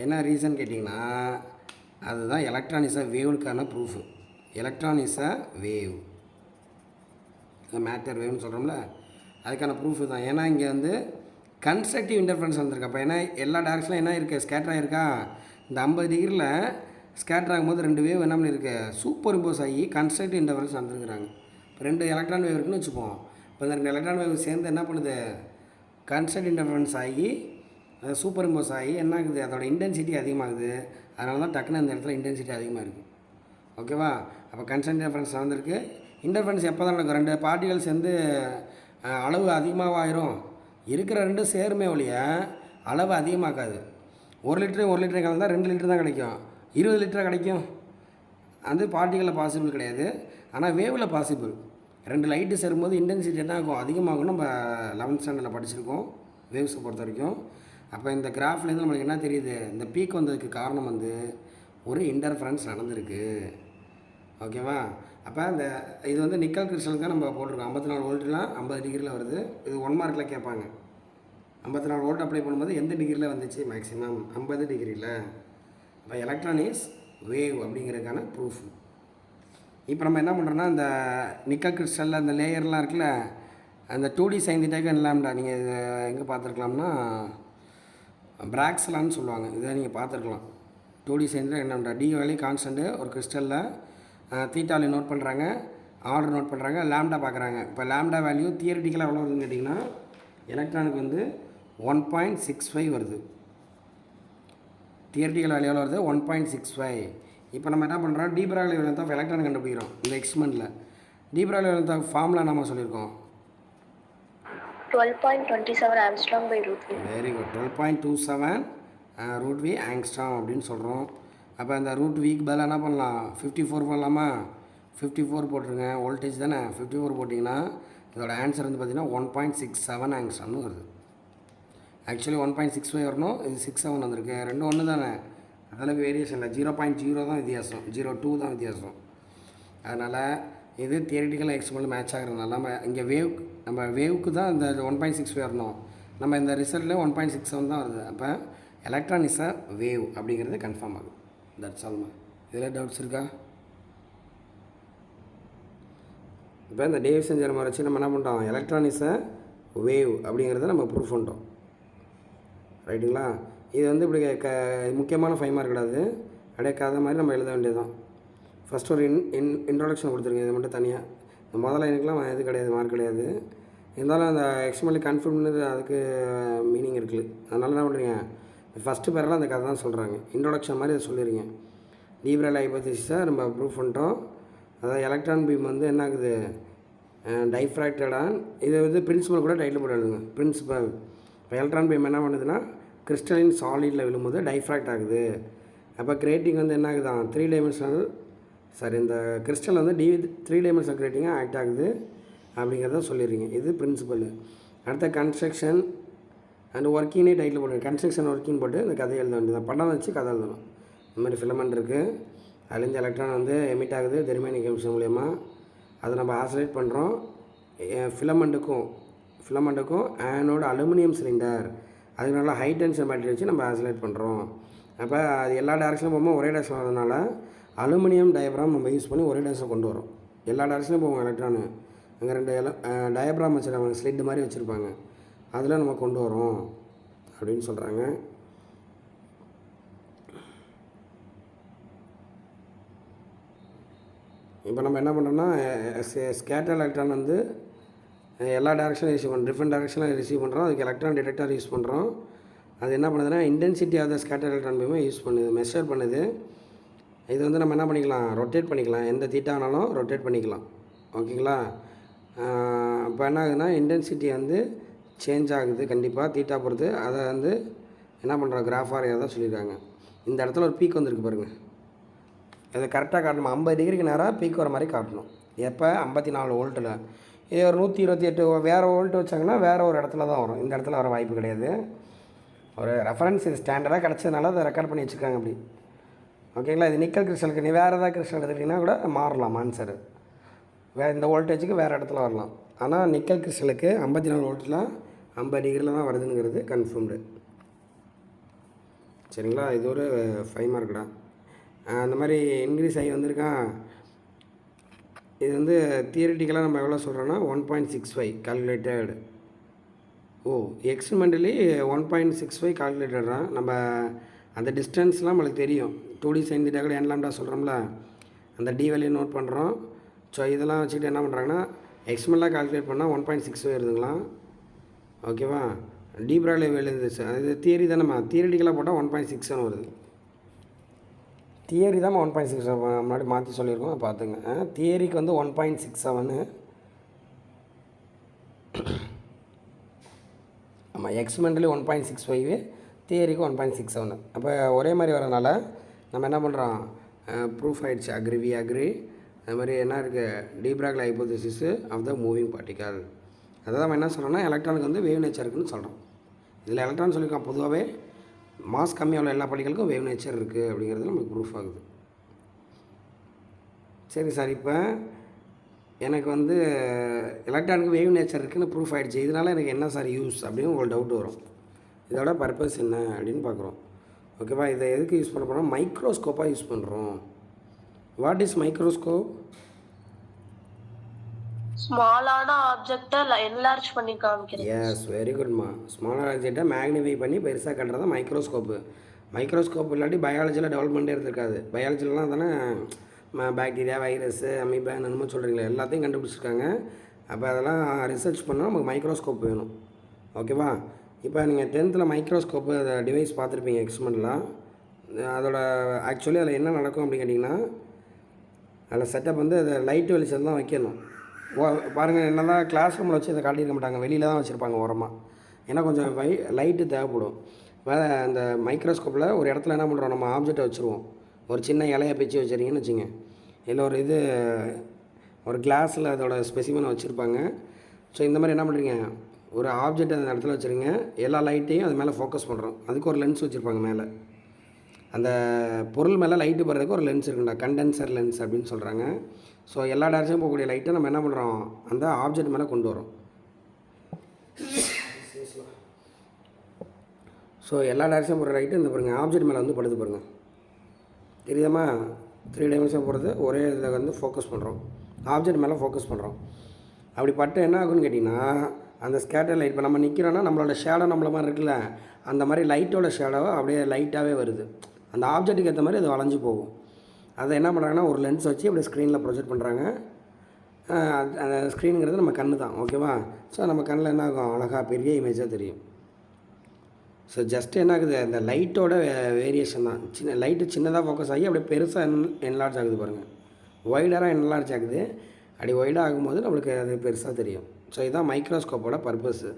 என்ன ரீசன் கேட்டிங்கன்னா, அதுதான் எலக்ட்ரான் இஸ் அ வேவுக்கான proof. Electron is a wave, matter வேவ்னு சொல்கிறோம்ல, அதுக்கான ப்ரூஃபு தான். ஏன்னா இங்கே வந்து கன்ஸ்ட்ரக்டிவ் இன்டர்ஃபரன்ஸ் வந்திருக்கு. அப்போ ஏன்னா எல்லா டேரக்ஷனில் என்ன இருக்குது, ஸ்கேட்டர் ஆகிருக்கா. இந்த 50 டிகிரியில் ஸ்கேட்டர் ஆகும்போது ரெண்டு வேவ் என்ன பண்ணியிருக்கு, சூப்பர் இம்போஸ் ஆகி கன்ஸ்ட்ரக்டிவ் இன்டர்ஃபரன்ஸ் வந்துருக்குறாங்க. இப்போ 2 எலக்ட்ரான் வேவ் இருக்குன்னு வச்சுப்போம். இப்போ இந்த 2 எலக்ட்ரான் வேவ் சேர்ந்து என்ன பண்ணுது, கன்ஸ்ட்ரக்டிவ் இன்டர்ஃபரன்ஸ் ஆகி சூப்பர் இம்போஸ் ஆகி என்ன ஆகுது, அதோட இன்டென்சிட்டி அதிகமாகுது. அதனால தான் டக்குன்னு அந்த இடத்துல இன்டென்சிட்டி அதிகமாக இருக்குது. ஓகேவா? அப்போ கன்ஸ்ட்ரக்டிவ் இன்டர்ஃபரன்ஸ் வந்திருக்கு. இன்டர்ஃபரன்ஸ் எப்போ தான் நடக்கும், 2 பார்ட்டிகல்ஸ் சேர்ந்து அளவு அதிகமாக ஆயிரும். இருக்கிற 2 சேருமே ஒழிய அளவு அதிகமாக்காது. 1 லிட்டரு கலந்தால் 2 லிட்டர் தான் கிடைக்கும், 20 லிட்டராக கிடைக்கும். அது பார்ட்டிகளில் பாசிபிள் கிடையாது, ஆனால் வேவில் பாசிபிள். 2 லைட்டு சேரும்போது இன்டென்சிட்டி என்ன ஆகும், அதிகமாகும். நம்ம 11th ஸ்டாண்டர்டில் படிச்சிருக்கோம் வேவ்ஸை பொறுத்த வரைக்கும். அப்போ இந்த கிராஃப்லேருந்து நம்மளுக்கு என்ன தெரியுது, இந்த பீக் வந்ததுக்கு காரணம் வந்து ஒரு இன்டர்ஃபரன்ஸ் நடந்திருக்கு. ஓகேவா? அப்போ இந்த இது வந்து நிக்கல் கிறிஸ்டலுக்கு தான் நம்ம போட்டிருக்கோம். 54 வோல்ட்லாம் 50 டிகிரியில் வருது. இது 1 மார்க்கில் கேட்பாங்க. 54 வோல்ட் அப்ளை பண்ணும்போது எந்த டிகிரியில் வந்துச்சு, மேக்ஸிமம் 50 டிகிரியில். இப்போ எலக்ட்ரான் இஸ் வேவ் அப்படிங்கிறதுக்கான ப்ரூஃப். இப்போ நம்ம என்ன பண்ணுறோன்னா, இந்த நிக்கல் கிறிஸ்டலில் அந்த லேயர்லாம் இருக்குல்ல, அந்த 2D சைன் தீட்டாக்கு லாம்டா நீங்கள் இது எங்கே பார்த்துருக்கலாம்னா பிராக்ஸ்லான்னு சொல்லுவாங்க. இதை நீங்கள் பார்த்துருக்கலாம். 2D சைன் தீட்டா என்னடா, டி வேல்யூ கான்ஸ்டன்ட்டு ஒரு கிறிஸ்டலில் தீட்டா வேல்யூ நோட் பண்ணுறாங்க, ஆர்டர் நோட் பண்ணுறாங்க, லாம்டா பார்க்குறாங்க. இப்போ லாம்டா வேல்யூ தியரிட்டிக்கலாக எவ்வளோ வருதுன்னு கேட்டிங்கன்னா, எலக்ட்ரானுக்கு வந்து 1.65 வருது. தியரிட்டிக்கல் வேல்யூ எவ்வளோ வருது, 1.65. இப்போ நம்ம என்ன பண்ணுறோம், டி பிராக்லி வேல்யூ தான் எலக்ட்ரான் கண்டுபிடிக்கிறோம். இந்த எக்ஸ்பெரிமெண்ட்டில் டி பிராக்லி வேல்யூ தான் ஃபார்முலா நம்ம சொல்லியிருக்கோம், 12.27 angstrom by root V. Very good. 12.27 root V angstrom அப்படின்னு சொல்கிறோம். அப்போ அந்த ரூட் விக்கு பதிலாக என்ன பண்ணலாம், 54 பண்ணலாமா? 54 போட்டுருங்க. வோல்டேஜ் தானே, 54 போட்டிங்கன்னா இதோட ஆன்சர் வந்து பார்த்திங்கன்னா 1.67 ஆங்ஸ்ட்ராம்னு வருது. ஆக்சுவலி 1.65 வரணும், இது 67 வந்திருக்கு. ரெண்டும் ஒன்று தானே, அதளவுக்கு வேரியேஷன் இல்லை. 0.0 தான் வித்தியாசம், 0.2 தான் வித்தியாசம். அதனால் இது தியரிட்டிக்கல் எக்ஸ்பெரிமெண்ட் மேட்ச் ஆகிறதுனால நம்ம இங்கே நம்ம வேவுக்கு தான் இந்த 1.65 வரணும். நம்ம இந்த ரிசல்ட்டில் 1.67 தான் வருது. அப்போ எலக்ட்ரான் இஸ் அ வேவ் அப்படிங்கிறது கன்ஃபார்ம் ஆகுது. தட்ஸ் ஆல்மா. இதில் டவுட்ஸ் இருக்கா? இப்போ இந்த டேவிசன் ஜெர்மர் வச்சு நம்ம என்ன பண்ணுறோம், எலக்ட்ரான் இஸ் அ வேவ் அப்படிங்கிறத நம்ம ப்ரூஃப் பண்ணிட்டோம். ரைட்டுங்களா? இது வந்து இப்படி முக்கியமான 5 மார்க் கிடையாது, கிடைக்காத மாதிரி நம்ம எழுத வேண்டியது தான். ஃபஸ்ட் ஒரு இன்ட்ரோடக்ஷன் கொடுத்துருங்க. இது மட்டும் தனியாக இந்த முதல்ல எனக்குலாம் இது கிடையாது, மார்க் கிடையாது. இருந்தாலும் அந்த எக்ஸ்ட்ரீம்லி கன்ஃபார்ம் பண்ணது அதுக்கு மீனிங் இருக்குது. அதனால என்ன பண்ணுறீங்க, ஃபஸ்ட்டு பேரெல்லாம் அந்த கதை தான் சொல்கிறாங்க. இன்ட்ரோடக்ஷன் மாதிரி அதை சொல்லிடுங்க. டி பிராக்லி ஹைபோதீசிஸை நம்ம ப்ரூஃப் பண்ணிட்டோம். அதாவது எலக்ட்ரான் பீம் வந்து என்ன ஆகுது, டைஃப்ராக்டடாக. இதை வந்து பிரின்சிபல் கூட டைட்டில் போட்டு எழுதுங்க. பிரின்சிபல் இப்போ எலக்ட்ரான் பீம் என்ன பண்ணுதுன்னா கிறிஸ்டலின் சாலிடில் விழும்போது டைஃப்ராக்ட் ஆகுது. அப்போ கிரேட்டிங் வந்து என்ன ஆகுதான், 3 டைமென்ஷனல் சாரி இந்த கிறிஸ்டல் வந்து 3 டைமென்ஷனல் கிரேட்டிங்காக ஆக்ட் ஆகுது அப்படிங்கிறத சொல்லிடுறீங்க. இது பிரின்சிபல். அடுத்த கன்ஸ்ட்ரக்ஷன் அண்ட் ஒர்க்கிங்னே டைட்டில் போட்டு கன்ஸ்ட்ரக்ஷன் ஒர்க்கிங் போட்டு இந்த கதையை எழுத வேண்டியது. படம் வச்சு கதை எழுதணும். இந்த மாதிரி ஃபிலமெண்ட் இருக்குது, அதுலேருந்து எலக்ட்ரான் வந்து எமிட் ஆகுது தெர்மியனிக் எமிஷன் மூலயமா. அதை நம்ம ஆசிலேட் பண்ணுறோம். ஃபிலமெண்ட்டுக்கும் ஆனோட அலுமினியம் சிலிண்டர் அதுக்கு நல்லா ஹை டென்ஷன் பேட்டரி வச்சு நம்ம ஆசிலேட் பண்ணுறோம். அப்போ அது எல்லா டேரக்ஷனும் போகும்போது ஒரே டேரக்ஷன் வரதுனால அலுமினியம் டயப்ராம் நம்ம யூஸ் பண்ணி ஒரே டேரக்ஷன் கொண்டு வரோம். எல்லா டேரக்ஷனும் போவோம் எலக்ட்ரானு. அங்கே 2 டயப்ராம் வச்சுருப்பாங்க, ஸ்லிட் மாதிரி வச்சுருப்பாங்க, அதில் நம்ம கொண்டு வரோம் அப்படின்னு சொல்கிறாங்க. இப்போ நம்ம என்ன பண்ணுறோம்னா ஸ்கேட்டர் எலக்ட்ரான் வந்து எல்லா டேரக்ஷனும் ரிசீவ் பண்ணுறோம், டிஃப்ரெண்ட் டேரக்ஷனில் ரிசீவ் பண்ணுறோம். அதுக்கு எலக்ட்ரான் டிடெக்டர் யூஸ் பண்ணுறோம். அது என்ன பண்ணுதுன்னா intensity of the scatter electron பீமை யூஸ் பண்ணுது, மெஷர் பண்ணுது. இது வந்து நம்ம என்ன பண்ணிக்கலாம், ரொட்டேட் பண்ணிக்கலாம், எந்த தீட்டானாலும் ரொட்டேட் பண்ணிக்கலாம். ஓகேங்களா? இப்போ என்ன ஆகுதுன்னா இன்டென்சிட்டி வந்து சேஞ்ச் ஆகுது கண்டிப்பாக தீட்டா பொறுத்து. அதை வந்து என்ன பண்ணுறோம், கிராஃபாக தான் சொல்லியிருக்காங்க. இந்த இடத்துல ஒரு பீக் வந்துருக்கு பாருங்கள். இதை கரெக்டாக காட்டணும், 50 டிகிரிக்கு நேராக பீக் வர மாதிரி காட்டணும். எப்போ 54 வோல்ட்டில். இதே ஒரு 128 வேறு வோல்ட் வச்சாங்கன்னா வேறு ஒரு இடத்துல தான் வரும், இந்த இடத்துல வர வாய்ப்பு கிடையாது. ஒரு ரெஃபரன்ஸ் இது ஸ்டாண்டர்டாக கிடச்சதுனால அதை ரெக்கார்ட் பண்ணி வச்சுருக்காங்க அப்படி. ஓகேங்களா? இது நிக்கல் கிறிஸ்டலுக்கு நீ வேறு ஏதாவது கிறிஸ்டல் எடுத்துக்கிட்டிங்கன்னா கூட மாறலாம் ஆன்சரு. இந்த வோல்டேஜுக்கு வேறு இடத்துல வரலாம். ஆனால் நிக்கல் கிறிஸ்டலுக்கு 54 வோல்ட்டில் 50 டிகிரியில் தான் வருதுங்கிறது கன்ஃபார்ம்டு. சரிங்களா? இது ஒரு 5 மார்க்குடா. அந்த மாதிரி இன்க்ரீஸ் ஆகி வந்திருக்கான். இது வந்து தியரிட்டிக்கலாக நம்ம எவ்வளோ சொல்கிறோன்னா 1.65 கால்குலேட்டட். எக்ஸ்பெரிமெண்டலி 1.65 கால்குலேட்டடாக. நம்ம அந்த டிஸ்டன்ஸ்லாம் நம்மளுக்கு தெரியும். 2D சைன் தீட்டா கூட n லாம்டா சொல்கிறோம்ல, அந்த டி வேல்யூ நோட் பண்ணுறோம். ஸோ இதெல்லாம் வச்சுக்கிட்டு என்ன பண்ணுறாங்கன்னா எக்ஸ்பெரிமெண்டலாக கால்குலேட் பண்ணால் 1.65 வருதுங்களா. ஓகேவா? டி ப்ராக்லி வேல்யூ இருந்துச்சு, அது தியரி தானேம்மா. தியரிட்டிக்கலாக போட்டால் 1.67 வருது. தியரி தான் 1.67 முன்னாடி மாற்றி சொல்லியிருக்கோம், பார்த்துங்க. தியரிக்கு வந்து 1.67. ஆமாம், எக்ஸ்பெரிமெண்டலி 1.65, தியரிக்கு 1.67. அப்போ ஒரே மாதிரி வரனால நம்ம என்ன பண்ணுறோம், ப்ரூஃப் ஆகிடுச்சு. We agree. அது மாதிரி என்ன இருக்குது, de Broglie hypothesis of the moving particle. அதாவது நம்ம என்ன சொல்கிறோம்னா எலக்ட்ரானுக்கு வந்து வேவ் நேச்சர் இருக்குதுன்னு சொல்கிறோம். இதில் எலக்ட்ரான் சொல்லியிருக்கோம், பொதுவாகவே மாஸ் கம்மியாக உள்ள எல்லா பார்ட்டிகளுக்கும் வேவ் நேச்சர் இருக்குது அப்படிங்கிறது நமக்கு ப்ரூஃப் ஆகுது. சரி சார், இப்போ எனக்கு வந்து எலக்ட்ரானுக்கு வேவ் நேச்சர் இருக்குதுன்னு ப்ரூஃப் ஆகிடுச்சு, இதனால் எனக்கு என்ன சார் யூஸ் அப்படின்னு உங்களுக்கு டவுட் வரும். இதோட பர்பஸ் என்ன அப்படின்னு பார்க்குறோம். ஓகேவா? இதை எதுக்கு யூஸ் பண்ண போகிறோம், மைக்ரோஸ்கோப்பாக யூஸ் பண்ணுறோம். What is microscope? ஸ்மாலான ஆப்ஜெக்ட்டை என்லார்ஜ் பண்ணி காமிக்கிறது. எஸ், வெரி குட்மா. ஸ்மாலர் ஆப்ஜெக்டை மேக்னிஃபை பண்ணி பெருசாக கட்டுறது மைக்ரோஸ்கோப்பு. மைக்ரோஸ்கோப் இல்லாட்டி பயாலஜியில் டெவலப்மெண்ட்டே இருந்திருக்காது. பயாலஜிலலாம் தானே பாக்டீரியா, வைரஸு, அமீபா என்னமோ சொல்கிறீங்களே எல்லாத்தையும் கண்டுபிடிச்சிருக்காங்க. அப்போ அதெல்லாம் ரிசர்ச் பண்ணால் நமக்கு மைக்ரோஸ்கோப் வேணும். ஓகேவா? இப்போ நீங்கள் 10th மைக்ரோஸ்கோப்பு அதை டிவைஸ் பார்த்துருப்பீங்க எக்ஸ்பெரிமெண்ட்லாம். அதோட ஆக்சுவலி அதில் என்ன நடக்கும் அப்படின்னு கேட்டிங்கன்னா, அதில் செட்டப் வந்து அதை லைட் வெளிச்சம் தான் வைக்கணும். பாருங்கள், என்ன தான் கிளாஸ் ரூமில் வச்சு இதை காட்டியிருக்க மாட்டாங்க, வெளியில் தான் வச்சுருப்பாங்க ஓரமாக. ஏன்னா கொஞ்சம் லைட்டு தேவைப்படும். அந்த மைக்ரோஸ்கோப்பில் ஒரு இடத்துல என்ன பண்ணுறோம், நம்ம ஆப்ஜெக்டை வச்சுருவோம். ஒரு சின்ன இலையை பிச்சு வச்சுருங்கன்னு வச்சுங்க, இல்லை ஒரு கிளாஸில் அதோட ஸ்பெசிமனை வச்சுருப்பாங்க. ஸோ இந்த மாதிரி என்ன பண்ணுறீங்க, ஒரு ஆப்ஜெக்ட் அந்த இடத்துல வச்சுருங்க, எல்லா லைட்டையும் அது மேலே ஃபோக்கஸ் பண்ணுறோம். அதுக்கு ஒரு லென்ஸ் வச்சுருப்பாங்க மேலே. அந்த பொருள் மேலே லைட்டு போடுறதுக்கு ஒரு லென்ஸ் இருக்குண்டா, கண்டென்சர் லென்ஸ் அப்படின்னு சொல்கிறாங்க. ஸோ எல்லா டேரக்ஷனும் போகக்கூடிய லைட்டை நம்ம என்ன பண்ணுறோம், அந்த ஆப்ஜெக்ட் மேலே கொண்டு வரோம். ஸோ எல்லா டேரக்ஷனும் போகிற லைட்டு இந்த பாருங்கள் ஆப்ஜெக்ட் மேலே வந்து படுது பாருங்கள், தெரியுதாம்மா? 3 டைமென்ஷன் போகிறது ஒரே இதில் வந்து ஃபோக்கஸ் பண்ணுறோம், ஆப்ஜெக்ட் மேலே ஃபோக்கஸ் பண்ணுறோம். அப்படி பட்டு என்ன ஆகுன்னு கேட்டிங்கன்னா, அந்த ஸ்கேட்டர் லைட் இப்போ நம்ம நிற்கிறோன்னா நம்மளோட ஷேடோ நம்மள மாதிரி இருக்குல்ல, அந்த மாதிரி லைட்டோட ஷேடோ அப்படியே லைட்டாகவே வருது. அந்த ஆப்ஜெக்ட்டுக்கு ஏற்ற மாதிரி அது வளைஞ்சு போகும். அதை என்ன பண்ணுறாங்கன்னா ஒரு லென்ஸ் வச்சு அப்படியே ஸ்க்ரீனில் ப்ரொஜெக்ட் பண்ணுறாங்க. அந்த ஸ்க்ரீனுங்கிறது நம்ம கண்ணு தான். ஓகேவா? ஸோ நம்ம கண்ணில் என்ன ஆகும், அழகாக பெரிய இமேஜாக தெரியும். ஸோ ஜஸ்ட் என்ன ஆகுது, அந்த லைட்டோட வேரியேஷன் தான். லைட்டு சின்னதாக ஃபோக்கஸ் ஆகி அப்படியே பெருசாக என்லார்ஜ் ஆகுது பாருங்கள். ஒய்டராக என்லார்ஜ் ஆகுது. அப்படி ஒய்டாக ஆகும்போது நம்மளுக்கு அது பெருசாக தெரியும். ஸோ இதுதான் மைக்ரோஸ்கோப்போட பர்பஸ்ஸு.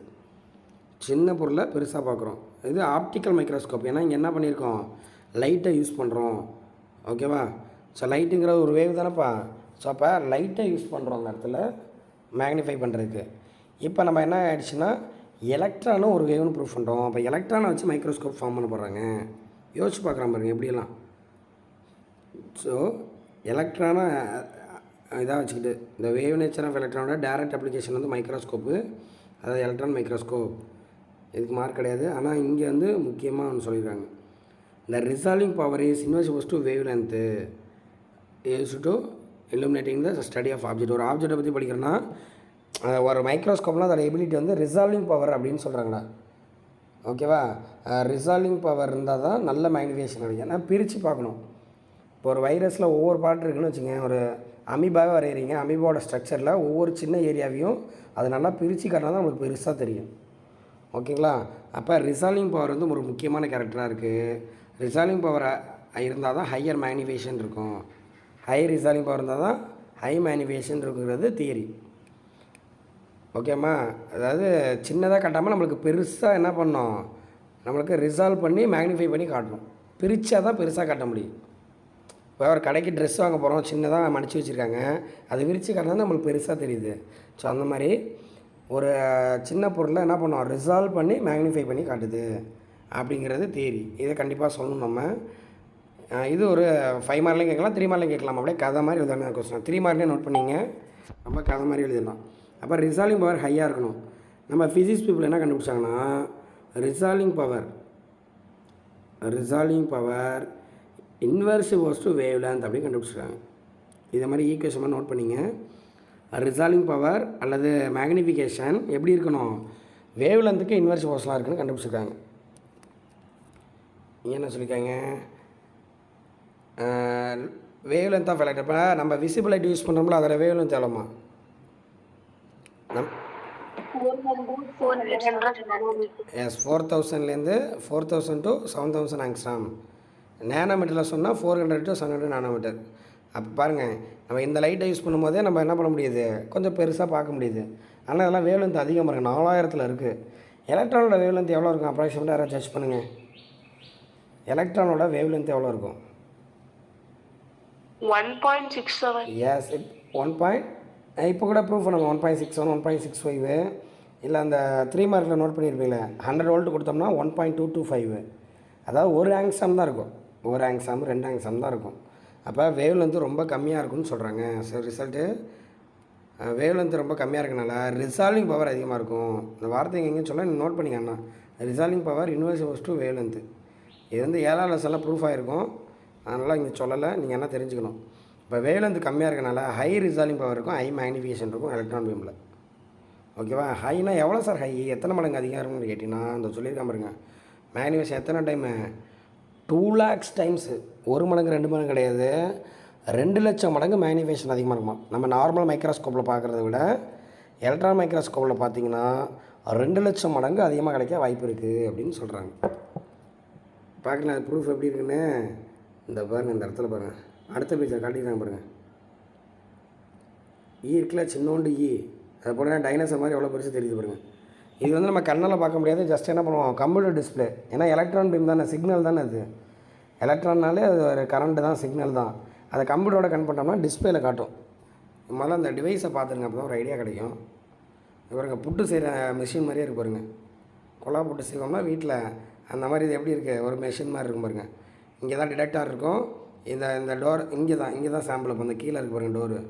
சின்ன பொருளை பெருசாக பார்க்குறோம். இது ஆப்டிக்கல் மைக்ரோஸ்கோப். ஏன்னா இங்கே என்ன பண்ணியிருக்கோம், லைட்டை யூஸ் பண்ணுறோம். ஓகேவா? ஸோ லைட்டுங்கிற ஒரு வேவ் தானேப்பா. ஸோ அப்போ லைட்டை யூஸ் பண்ணுறோம் அந்த இடத்துல மேக்னிஃபை பண்ணுறதுக்கு. இப்போ நம்ம என்ன ஆகிடுச்சுன்னா எலக்ட்ரானும் ஒரு வேவ்னு ப்ரூஃப் பண்ணுறோம். அப்போ எலக்ட்ரானை வச்சு மைக்ரோஸ்கோப் ஃபார்ம் பண்ண போகிறாங்க. யோசிச்சு பார்க்குறான் பாருங்க எப்படியெல்லாம். ஸோ எலக்ட்ரானை இதாக வச்சுக்கிட்டு இந்த வேவ் நேச்சர் ஆஃப் எலக்ட்ரானோட டைரக்ட் அப்ளிகேஷன் வந்து மைக்ரோஸ்கோப்பு, அதாவது எலக்ட்ரான் மைக்ரோஸ்கோப். இதுக்கு மார்க் கிடையாது. ஆனால் இங்கே வந்து முக்கியமாக ஒன்று சொல்லியிருக்காங்க. இந்த resolving power is inversible to wave length use to illuminating the study of object. ஒரு ஆப்ஜெக்டை பற்றி படிக்கிறோன்னா ஒரு மைக்ரோஸ்கோப்னால் அதோட எபிலிட்டி வந்து ரிசால்விங் பவர் அப்படின்னு சொல்கிறாங்கடா. ஓகேவா? ரிசால்விங் பவர் இருந்தால் தான் நல்ல மேக்னிஃபிகேஷன் கிடைக்கும். ஏன்னா பிரித்து பார்க்கணும். இப்போ ஒரு வைரஸில் ஒவ்வொரு பார்ட் இருக்குதுன்னு வச்சுக்கோங்க. ஒரு அமீபாவே வரைகிறீங்க. அமீபாவோட ஸ்ட்ரக்சரில் ஒவ்வொரு சின்ன ஏரியாவையும் அது நல்லா பிரித்து காட்டினா தான் உங்களுக்கு பெருசாக தெரியும். ஓகேங்களா? அப்போ ரிசால்விங் பவர் வந்து ஒரு முக்கியமான கேரக்டராக இருக்குது. ரிசால்விங் பவர் இருந்தால் தான் ஹையர் மேக்னிஃபிகேஷன் இருக்கும். ஹை ரிசால்விங் பவர் இருந்தால் தான் ஹை மேக்னிஃபிகேஷன் இருக்குங்கிறது தியரி. ஓகேம்மா? அதாவது சின்னதாக காட்டாமல் நம்மளுக்கு பெருசாக என்ன பண்ணோம், நம்மளுக்கு ரிசால்வ் பண்ணி மேக்னிஃபை பண்ணி காட்டணும். பிரித்தா தான் பெருசாக காட்ட முடியும். இப்போ ஒரு கடைக்கு ட்ரெஸ் வாங்க போகிறோம், சின்னதாக மடித்து வச்சுருக்காங்க, அது விரித்து காட்டினா நம்மளுக்கு பெருசாக தெரியுது. ஸோ அந்த மாதிரி ஒரு சின்ன பொருளை என்ன பண்ணுவோம், ரிசால்வ் பண்ணி மேக்னிஃபை பண்ணி காட்டுது அப்படிங்கிறது தியரி. இதை கண்டிப்பாக சொல்லணும் நம்ம. இது ஒரு 5 மார்க்லையும் கேட்கலாம், 3 மார்க்லையும் கேட்கலாம். அப்படியே கதை மாதிரி எழுதணும் கொஸ்டின். 3 மார்க்லேயே நோட் பண்ணிங்க, நம்ம கதை மாதிரி எழுதிடலாம். அப்போ ரிசால்விங் பவர் ஹையாக இருக்கணும். நம்ம ஃபிசிக்ஸ் பீப்புள் என்ன கண்டுபிடிச்சாங்கன்னா resolving power inversible to wave length அப்படின்னு கண்டுபிடிச்சிருக்காங்க. இதை மாதிரி ஈக்குவேஷன் நோட் பண்ணிங்க. ரிசால்விங் பவர் அல்லது மேக்னிஃபிகேஷன் எப்படி இருக்கணும், வேவ் லென்த்துக்கு இன்வெர்சிபிள்ஸ்லாம் இருக்குன்னு கண்டுபிடிச்சிருக்காங்க. என்ன சொல்லியிருக்காங்க, வேவ் லென்த் ஆஃப் எலக்ட்ரான். இப்போ நம்ம விசிபிள் லைட் யூஸ் பண்ணுறோம்ல, அதோட வேவ் லென்த் எவ்வளோமா? 4000லேருந்து 4000 to 7000 ஆங்ஸ்ட்ராம். நேனோமீட்டரில் சொன்னால் 400 to 700 நானோமீட்டர். அப்போ பாருங்கள், நம்ம இந்த லைட்டை யூஸ் பண்ணும்போதே நம்ம என்ன பண்ண முடியுது, கொஞ்சம் பெருசாக பார்க்க முடியுது. ஆனால் அதெல்லாம் வேவ் லென்த் அதிகமாக இருக்குது, 4000 இருக்குது. எலக்ட்ரானோட வேவ் லென்த் எவ்வளோ இருக்கும் அப்ராக்சிமேட்டாக யாராவது ஜட்ஜ் பண்ணுங்கள். எலக்ட்ரானோட வேவ் லென்த் எவ்வளோ இருக்கும்? 1.67. எஸ், 1. இப்போ கூட ப்ரூவ் பண்ணுங்க. 1.61, 1.65. இல்லை அந்த 3 மார்க்கில் நோட் பண்ணியிருப்பீங்களே, 100 வோல்ட் கொடுத்தோம்னா 1.225. அதாவது ஒரு ஆங்ஸ்ட்ராம் தான் இருக்கும். ஒரு ஆங்ஸ்ட்ராம் 2 ஆங்ஸ்ட்ராம் தான் இருக்கும். அப்போ வேவ் லென்த்து ரொம்ப கம்மியாக இருக்குன்னு சொல்கிறாங்க. ஸோ ரிசல்ட்டு வேவ் லென்த்து ரொம்ப கம்மியாக இருக்கனால ரிசால்விங் பவர் அதிகமாக இருக்கும். இந்த வார்த்தை எங்கேயும் சொல்ல நோட் பண்ணிக்கண்ணா. Resolving power inversible to wave length. இது வந்து 7ஆம் லெசனில் ப்ரூஃப் ஆகிருக்கும். அதனால் இங்கே சொல்லலை, நீங்கள் என்ன தெரிஞ்சுக்கணும். இப்போ வேவ் லென்த் கம்மியாக இருக்கனால ஹை ரிசால்விங் பவர் இருக்கும், ஹை மேக்னிஃபிகேஷன் இருக்கும் எலக்ட்ரான் பீமில். ஓகேவா? ஹைனா எவ்வளோ சார் ஹை, எத்தனை மடங்கு அதிகம் இருக்குன்னு கேட்டிங்கன்னா இந்த சொல்லியிருக்காம பாருங்க. மேக்னிஃபிகேஷன் எத்தனை டைமு, 2 lakhs டைம்ஸு. 1 மடங்கு 2 மடங்கு கிடையாது, 2 லட்சம் மடங்கு மேக்னிஃபிகேஷன் அதிகமாக இருக்குமா. நம்ம நார்மல் மைக்ரோஸ்கோப்பில் பார்க்குறத விட எலக்ட்ரான் மைக்ரோஸ்கோப்பில் பார்த்தீங்கன்னா 2 லட்சம் மடங்கு அதிகமாக கிடைக்க வாய்ப்பு இருக்குது அப்படின்னு சொல்கிறாங்க. பார்க்கலாம் அது ப்ரூஃப் எப்படி இருக்குன்னு. இந்த பாருங்கள், இந்த இடத்துல பாருங்கள், அடுத்த பேஜில் காட்டிக்கிறாங்க பாருங்கள். இருக்குல்ல சின்னோண்டு அதை போல டைனோசர் மாதிரி எவ்வளோ பெருசு தெரியுது பாருங்கள். இது வந்து நம்ம கண்ணால் பார்க்க முடியாது, ஜஸ்ட் என்ன பண்ணுவோம், கம்ப்யூட்டர் டிஸ்பிளே. ஏன்னா எலக்ட்ரான் பீம் தானே, சிக்னல் தானே அது. எலக்ட்ரான்னாலே அது ஒரு கரண்ட்டு தான், சிக்னல் தான். அதை கம்ப்யூட்டரோட கனெக்ட் பண்ணோம்னா டிஸ்பிளேல காட்டும். முதல்ல அந்த டிவைஸை பார்த்துருங்க, அப்போ தான் ஒரு ஐடியா கிடைக்கும். பாருங்கள், புட்டு செய்கிற மிஷின் மாதிரியே இருக்கு பாருங்கள். கொலா புட்டு செய்வோம்னா வீட்டில் அந்த மாதிரி இது எப்படி இருக்குது, ஒரு மிஷின் மாதிரி இருக்கும் பாருங்கள். இங்கே தான் டிடெக்டார் இருக்கும். இந்த டோர் இங்கே தான் சாம்பிள். இப்போ இந்த கீழே இருக்குது பாருங்கள் டோரு.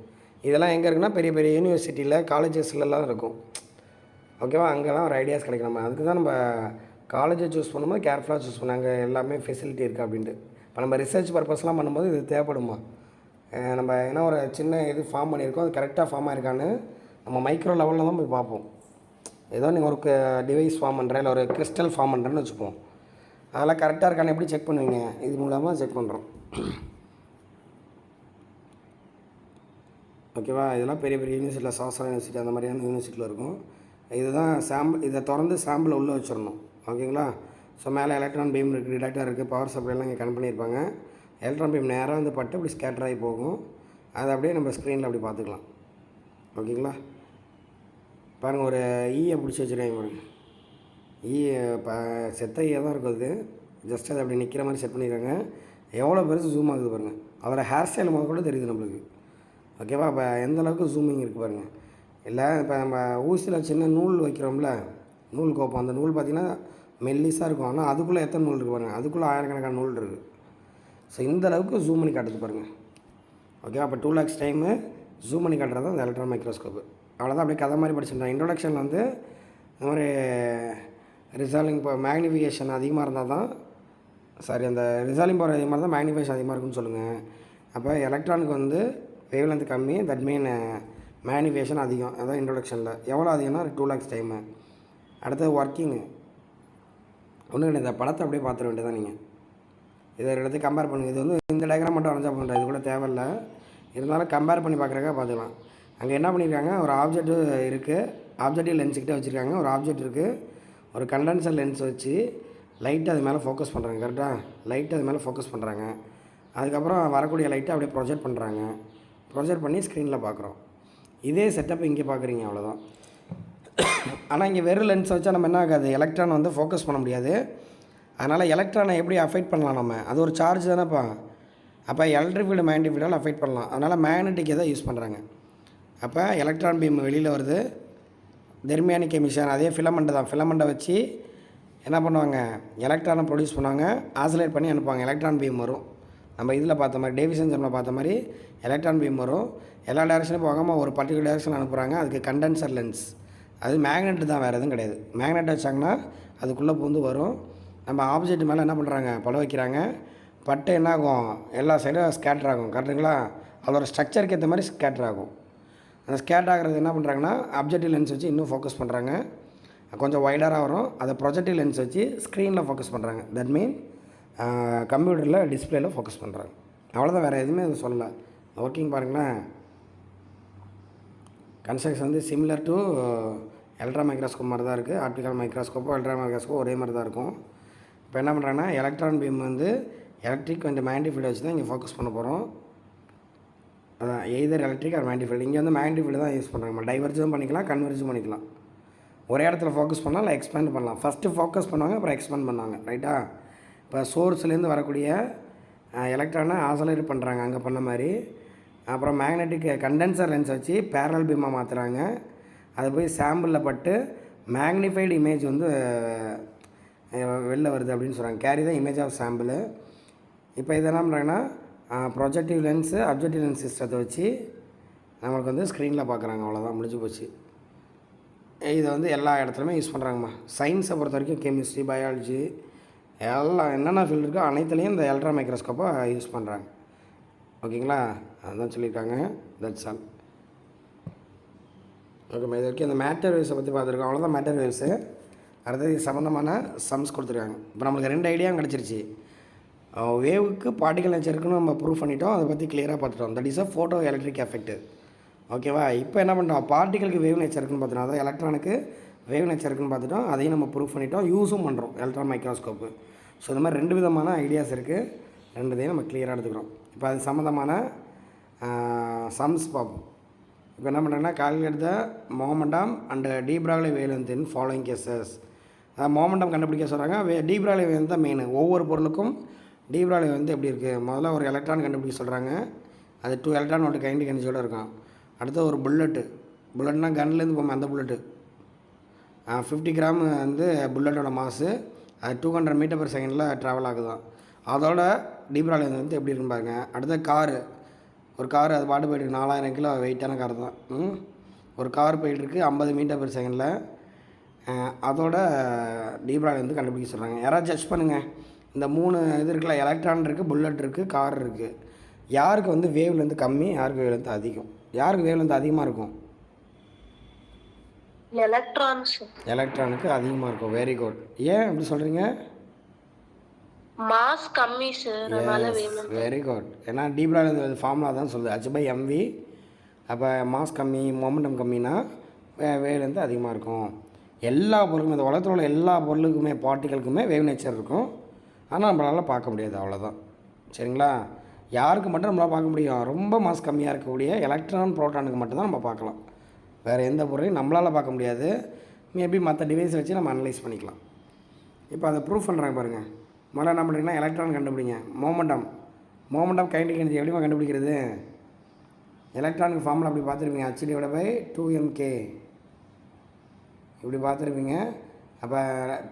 இதெல்லாம் எங்கே இருக்குன்னா பெரிய பெரிய யூனிவர்சிட்டியில் காலேஜஸ்லாம் இருக்கும். ஓகேவா? அங்கெல்லாம் ஒரு ஐடியாஸ் கிடைக்கும். நம்ம அதுக்கு தான் நம்ம காலேஜை சூஸ் பண்ணும்போது கேர்ஃபுல்லாக சூஸ் பண்ணாங்க, எல்லாமே ஃபெசிலிட்டி இருக்குது அப்படின்ட்டு. இப்போ நம்ம ரிசர்ச் பர்பஸ்லாம் பண்ணும்போது இது தேவைப்படுமா. நம்ம ஏன்னா ஒரு சின்ன இது ஃபார்ம் பண்ணியிருக்கோம், அது கரெக்டாக ஃபார்ம் ஆகிருக்கான்னு நம்ம மைக்ரோ லெவலில் தான் போய் பார்ப்போம். ஏதோ நீங்கள் ஒரு டிவைஸ் ஃபார்ம் பண்ணுறேன், இல்லை ஒரு கிறிஸ்டல் ஃபார்ம் பண்ணுறேன்னு வச்சுப்போம். அதெல்லாம் கரெக்டாக இருக்கான்னு எப்படி செக் பண்ணுவீங்க, இது மூலமாக செக் பண்ணுறோம். ஓகேவா? இதெல்லாம் பெரிய பெரிய யூனிவர்சிட்டியில், சாஸ்திரா யூனிவர்சிட்டி அந்த மாதிரியான யூனிவர்சிட்டியில் இருக்கும். இதுதான் சாம்பிள். இதை திறந்து சாம்பிளை உள்ளே வச்சிடணும். ஓகேங்களா? ஸோ மேலே எலக்ட்ரான் பீம் இருக்குது, டிடெக்டர் இருக்குது, பவர் சப்ளைலாம் இங்கே கனெக்ட் பண்ணியிருப்பாங்க. எலக்ட்ரான் பீம் நேராக வந்து பட்டு இப்படி ஸ்கேட்டர் ஆகி போகும். அதை அப்படியே நம்ம ஸ்க்ரீனில் அப்படி பார்த்துக்கலாம். ஓகேங்களா? பாருங்கள், ஒரு ஈயை பிடிச்சி வச்சுருக்காங்க பாருங்கள். இப்போ செத்த ஈயை தான் இருக்குது. ஜஸ்ட் அதை அப்படி நிற்கிற மாதிரி செட் பண்ணியிருக்காங்க. எவ்வளோ பெருசு ஜூம் ஆகுது பாருங்கள். அவரோட ஹேர் ஸ்டைல் முதல் கூட தெரியுது நம்மளுக்கு. ஓகேவா? இப்போ எந்த அளவுக்கு ஜூமிங் இருக்குது பாருங்கள். இல்லை இப்போ நம்ம ஊசியில் சின்ன நூல் வைக்கிறோம்ல, நூல் கோப்பம், அந்த நூல் பார்த்திங்கன்னா மெல்லிஸாக இருக்கும். ஆனால் அதுக்குள்ளே எத்தனை நூல் இருக்குது பாருங்கள். அதுக்குள்ளே ஆயிரக்கணக்கான நூல் இருக்குது. ஸோ இந்த அளவுக்கு ஜூம் பண்ணி காட்டுது பாருங்கள். ஓகே, அப்போ 2 lakhs டைமு ஜூம் பண்ணி காட்டுறது தான் இந்த எலக்ட்ரான் மைக்ரோஸ்கோப்பு. அவ்வளோதான். அப்படியே கதை மாதிரி படிச்சிருந்தேன். இன்ட்ரோடக்ஷனில் வந்து இந்த மாதிரி ரிசால்விங் இப்போ மேக்னிஃபிகேஷன் அதிகமாக இருந்தால் தான், அந்த ரிசால்விங் பவர் அதிகமாக இருந்தால் மேக்னிஃபிகேஷன் அதிகமாக இருக்குன்னு சொல்லுங்கள். அப்போ எலக்ட்ரானுக்கு வந்து வேவ் லென்த் கம்மி, தட் மீன் மேக்னிஃபிகேஷன் அதிகம். அதான் இன்ட்ரோடக்ஷனில். எவ்வளோ அதிகம்னா 2 lakhs டைமு. அடுத்தது ஒர்க்கிங்கு. ஒன்றும் இல்லை, இந்த படத்தை அப்படியே பார்த்துட வேண்டியதான் நீங்கள். இதை எடுத்து கம்பேர் பண்ணுங்கள். இது வந்து இந்த டயக்ராம் மட்டும் வரைஞ்சா பண்ணுறேன், இது கூட தேவையில்லை. இருந்தாலும் கம்பேர் பண்ணி பார்க்குறக்கா பார்த்துக்கலாம். அங்கே என்ன பண்ணியிருக்காங்க, ஒரு ஆப்ஜெக்ட் இருக்குது, ஆப்ஜெக்டிவ் லென்ஸுக்கிட்டே வச்சுருக்காங்க. ஒரு ஆப்ஜெக்ட் இருக்குது, ஒரு கண்டென்சர் லென்ஸ் வச்சு லைட்டை அது மேலே ஃபோக்கஸ் பண்ணுறாங்க. கரெக்டாக? லைட்டை அது மேலே ஃபோக்கஸ் பண்ணுறாங்க. அதுக்கப்புறம் வரக்கூடிய லைட்டை அப்படியே ப்ரொஜெக்ட் பண்ணுறாங்க. ப்ரொஜெக்ட் பண்ணி ஸ்க்ரீனில் பார்க்குறோம். இதே செட்டப் இங்கே பார்க்குறீங்க, அவ்வளோதான். ஆனால் இங்கே வெறும் லென்ஸ் வச்சா நம்ம என்ன ஆகாது, எலக்ட்ரான் வந்து ஃபோக்கஸ் பண்ண முடியாது. அதனால் எலக்ட்ரானை எப்படி அஃபெக்ட் பண்ணலாம் நம்ம? அது ஒரு சார்ஜ் தானேப்பா. அப்போ எலக்ட்ரிக் ஃபீல்டு மேக்னெட்டிக் ஃபீல்டால் அஃபெக்ட் பண்ணலாம். அதனால் மேக்னெட்டிக் தான் யூஸ் பண்ணுறாங்க. அப்போ எலக்ட்ரான் பீம் வெளியில் வருது, தெர்மியானிக் எமிஷன். அதே ஃபிலமெண்ட்டு தான். ஃபிலமெண்ட்டை வச்சு என்ன பண்ணுவாங்க, எலக்ட்ரானை ப்ரொடியூஸ் பண்ணுவாங்க, ஆசிலேட் பண்ணி அனுப்புவாங்க. எலக்ட்ரான் பீம் வரும். நம்ம இதில் பார்த்த மாதிரி, டேவிசன் ஜெம்மில் பார்த்த மாதிரி எலக்ட்ரான் பீம் வரும். எல்லா டேரக்ஷனும் போகாமல் ஒரு பர்டிகுலர் டேரக்ஷன் அனுப்புகிறாங்க. அதுக்கு கண்டென்சர் லென்ஸ். அது மேக்னெட் தான், வேறு எதுவும் கிடையாது. மேக்னெட் வச்சாங்கன்னா அதுக்குள்ளே பூந்து வரும். நம்ம ஆப்ஜெக்ட் மேலே என்ன பண்ணுறாங்க, பட வைக்கிறாங்க. பட்டு என்ன ஆகும், எல்லா சைடும் ஸ்கேட்டர் ஆகும். கரெக்டுங்களா? அதோட ஸ்ட்ரக்சருக்கு ஏற்ற மாதிரி ஸ்கேட்டர் ஆகும். அந்த ஸ்கேட் ஆகிறது என்ன பண்ணுறாங்கன்னா, அப்ஜெக்டிவ் லென்ஸ் வச்சு இன்னும் ஃபோக்கஸ் பண்ணுறாங்க. கொஞ்சம் வைடராக வரும். அதை ப்ரொஜெக்டிவ் லென்ஸ் வச்சு ஸ்க்ரீனில் ஃபோக்கஸ் பண்ணுறாங்க. தட் மீன் கம்ப்யூட்டரில் டிஸ்பிளேயில் ஃபோக்கஸ் பண்ணுறாங்க. அவ்வளோதான், வேறு எதுவுமே அது சொல்லலை. ஒர்க்கிங் பாருங்களேன். கன்ஸ்ட்ரக்ஷன் வந்து சிமிலர் டு எலக்ட்ரான் மைக்ரோஸ்கோப் மாதிரி தான் இருக்குது. ஆப்டிக்கல் மைக்ரோஸ்கோப்போ எலக்ட்ரான் மைக்ரோஸ்கோப்போ ஒரே மாதிரி தான் இருக்கும். இப்போ என்ன பண்ணுறாங்கன்னா, எலக்ட்ரான் பீம் வந்து எலக்ட்ரிக் அண்ட் மேக்னெட்டிக் ஃபீல்டு வச்சு தான் இங்கே ஃபோக்கஸ் பண்ண போகிறோம். அதான் either electric R magnetic field. இங்கே வந்து மேக்னெட்டிக் ஃபீல்டு தான் யூஸ் பண்ணுறாங்க. டைவர்ஜும் பண்ணிக்கலாம், கன்வெர்ஜும் பண்ணிக்கலாம். ஒரே இடத்துல ஃபோக்கஸ் பண்ணலாம், இல்லை எக்ஸ்பேண்ட் பண்ணலாம். ஃபஸ்ட்டு ஃபோக்கஸ் பண்ணுவாங்க, அப்புறம் எக்ஸ்பேண்ட் பண்ணாங்க. ரைட்டா? இப்போ சோர்ஸ்லேருந்து வரக்கூடிய எலக்ட்ரானை ஆசோலேட் பண்ணுறாங்க அங்கே பண்ண மாதிரி. அப்புறம் மேக்னெட்டிக் கண்டென்சர் லென்ஸ் வச்சு பேரல் பீமாக மாற்றுறாங்க. அது போய் சாம்பிளில் பட்டு மேக்னிஃபைடு இமேஜ் வந்து வெளில வருது அப்படின்னு சொல்கிறாங்க. கேரி தான் இமேஜ் ஆஃப் சாம்பிள். இப்போ இதை என்ன பண்ணுறாங்கன்னா, ப்ரொஜெக்டிவ் லென்ஸு அப்ஜெக்டிவ் லென்ஸ் சிஸ்டத்தை வச்சு நம்மளுக்கு வந்து ஸ்க்ரீனில் பார்க்குறாங்க. அவ்வளோதான், முடிஞ்சு போச்சு. இதை வந்து எல்லா இடத்துலையுமே யூஸ் பண்ணுறாங்கம்மா. சயின்ஸை பொறுத்த வரைக்கும் கெமிஸ்ட்ரி, பயாலஜி எல்லாம் என்னென்ன ஃபீல்டு இருக்கோ அனைத்துலேயும் இந்த எலக்ட்ரான் மைக்ரோஸ்கோப்பை யூஸ் பண்ணுறாங்க. ஓகேங்களா? அதுதான் சொல்லியிருக்காங்க. That's all. ஓகேம்மா, இது வரைக்கும் இந்த மேட்டர் வேவ்ஸை பற்றி பார்த்துருக்கோம். அவ்வளோதான் மேட்டர் வேவ்ஸு. அடுத்தது இது சம்மந்தமான சம்ஸ் கொடுத்துருக்காங்க. இப்போ நம்மளுக்கு 2 ஐடியாவும் கிடச்சிருச்சு. வேவுக்கு பார்ட்டிகல் நேச்சர் இருக்குன்னு நம்ம ப்ரூவ் பண்ணிட்டோம். அதை பற்றி கிளியராக பார்த்துட்டோம். That is a photo electric effect. ஓகேவா? இப்போ என்ன பண்ணுறோம், பார்ட்டிகளுக்கு வேவ் நேச்சர் இருக்குன்னு பார்த்துட்டோம். அதாவது எலக்ட்ரானுக்கு வேவ் நேச்சர் இருக்குன்னு பார்த்துட்டோம். அதையும் நம்ம ப்ரூவ் பண்ணிட்டோம், யூஸும் பண்ணுறோம் எலக்ட்ரான் மைக்ரோஸ்கோப்பு. ஸோ இந்த மாதிரி 2 விதமான ஐடியாஸ் இருக்குது. 2தையும் நம்ம கிளியராக எடுத்துக்கிறோம். இப்போ அது சம்மந்தமான சம்ஸ் பார்ப்போம். இப்போ என்ன பண்ணுறாங்கன்னா, calculate the momentum and de Broglie wavelength in following cases. Momentum கண்டுபிடிக்க சொல்கிறாங்க. டி பிராக்லி வேவ்லென்த் தான் மெயின். ஒவ்வொரு பொருளுக்கும் டி பிராக்லி வேவ்லென்த் எப்படி இருக்குது. முதல்ல ஒரு எலக்ட்ரான் கண்டுபிடிக்க சொல்கிறாங்க. அது 2 எலக்ட்ரான் ஒரு கைண்டிக் எனர்ஜியோடு இருக்கும். அடுத்து ஒரு புல்லட்னா கன்லேருந்து போகும் அந்த புல்லட்டு. 50 கிராம் வந்து புல்லட்டோட மாசு. அது 200 மீட்டர் per செகண்டில் ட்ராவல் ஆகுதான். அதோட டி பிராக்லி வந்து எப்படி இருக்குன்னு பாருங்க. அடுத்த ஒரு காரு அது பாட்டு போயிட்டுருக்கு. 4000 கிலோ வெயிட்டான கார் தான். ஒரு கார் போயிட்டுருக்கு 50 மீட்டர் per செகண்டில். அதோட டி பிராக்லி வந்து கண்டுபிடிக்க சொல்கிறாங்க. யாராவது ஜட்ஜ் பண்ணுங்கள். இந்த 3 இது இருக்குல்ல, எலக்ட்ரான் இருக்குது, புல்லட் இருக்குது, கார் இருக்குது. யாருக்கு வந்து வேவ் லென்த் கம்மி, யாருக்கு வேவ் லென்த் அதிகம்? யாருக்கு வேவ் லென்த் அதிகமாக இருக்கும்? எலக்ட்ரானுக்கு அதிகமாக இருக்கும். Very good. ஏன் அப்படி சொல்கிறீங்க? மாஸ் கம்மி சார், அதனால வேவ். Very good. ஏன்னா டி பிராக்லி ஃபார்முலா தான் சொல்லுது, h/mv. அப்போ மாஸ் கம்மி, மொமெண்டம் கம்மினா வேவ் லென்த் அதிகமாக இருக்கும். எல்லா பொருளுக்கும், இந்த உலகத்தில் உள்ள எல்லா பொருளுக்குமே, பார்ட்டிகளுக்குமே வேவ் நேச்சர் இருக்கும். ஆனால் நம்மளால் பார்க்க முடியாது. அவ்வளோதான். சரிங்களா? யாருக்கு மட்டும் நம்மளால் பார்க்க முடியும்? ரொம்ப மாஸ் கம்மியாக இருக்கக்கூடிய எலக்ட்ரான் ப்ரோட்டானுக்கு மட்டும்தான் நம்ம பார்க்கலாம். வேறு எந்த பொருளையும் நம்மளால் பார்க்க முடியாது. மேபி மற்ற டிவைஸ் வச்சு நம்ம அனலைஸ் பண்ணிக்கலாம். இப்போ அதை ப்ரூஃப் பண்ணுறாங்க பாருங்கள். முதல்ல என்ன பண்ணுறீங்கன்னா எலக்ட்ரான் கண்டுபிடிங்க. மோமெண்டம் கைனடிக் எனர்ஜி எப்படிமா கண்டுபிடிக்கிறது? எலக்ட்ரானுக்கு ஃபார்முலா அப்படி பார்த்துருப்பீங்க, h/2mk இப்படி பார்த்துருப்பீங்க. அப்போ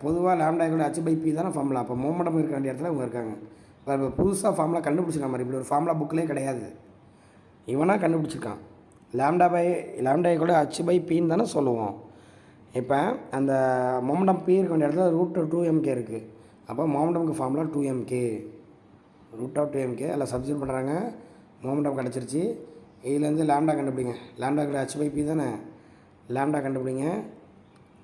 பொதுவாக லாம்டா கூட h/p தானே ஃபார்முலா. அப்போ மோமெண்டம் இருக்க வேண்டிய இடத்துல இவங்க இருக்காங்க. இப்போ புதுசாக ஃபார்முலா கண்டுபிடிச்சிருக்க மாதிரி, இப்படி ஒரு ஃபார்முலா புக்கிலே கிடையாது, இவனாக கண்டுபிடிச்சிருக்கான். லாம்டா கூட h/pன்னு தானே சொல்லுவோம். இப்போ அந்த மோமெண்டம் p இருக்க வேண்டிய இடத்துல √2mk இருக்குது. அப்போ மோமெண்டமுக்கு ஃபார்முலா 2mk, √2mk அதில் சப்ஸ்டிட் பண்ணுறாங்க. மோமெண்டம் கிடச்சிருச்சு. இதுலேருந்து லாம்டா கண்டுபிடிங்க. லாம்டா கூட h/p தானே. லாம்டா கண்டுபிடிங்க.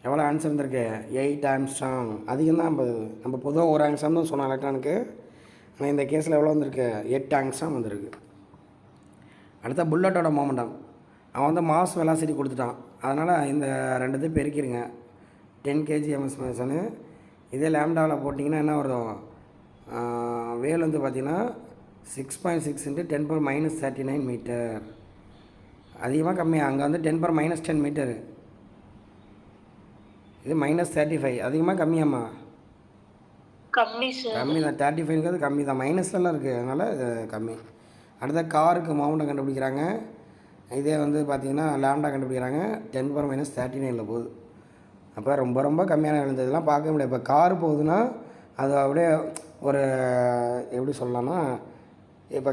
எவ்வளோ ஆன்சர் வந்திருக்கு? 8 ஆங்ஸ்ட்ராங். அதிகம் தான் நம்ம பொதுவாக 1 ஆங்ஸ்ட்ராம் தான் சொன்னோம் எலக்ட்ரானுக்கு. ஆனால் இந்த கேஸில் எவ்வளோ வந்திருக்கு? 8 ஆங்ஸ்ட்ராம் வந்திருக்கு. அடுத்த புல்லட்டோட மோமெண்டம், அவன் வந்து மாஸ் வெலாசிட்டி கொடுத்துட்டான். அதனால் இந்த ரெண்டுத்தையும் பெருக்கிடுங்க. 10 kg/ms மேசனு. இதே லேம்டாவில் போட்டிங்கன்னா என்ன வரும்? வேல் வந்து பார்த்திங்கன்னா 6.6 × 10⁻³ மீட்டர். அதிகமாக கம்மியாக? அங்கே வந்து 10⁻10 மீட்டரு, இது -35. அதிகமாக கம்மியாம்மா? கம்மி சார். கம்மி தான். 35ங்கிறது கம்மி தான், மைனஸ்லாம் இருக்குது, அதனால் இது கம்மி. அடுத்த காருக்கு மோமெண்டம் கண்டுபிடிக்கிறாங்க. இதே வந்து பார்த்திங்கன்னா லாம்டா கண்டுபிடிக்கிறாங்க. 10⁻39 போகுது. அப்போ ரொம்ப ரொம்ப கம்மியான இதெல்லாம் பார்க்க முடியாது. இப்போ கார் போகுதுன்னா அது அப்படியே ஒரு எப்படி சொல்லலாம்னா, இப்போ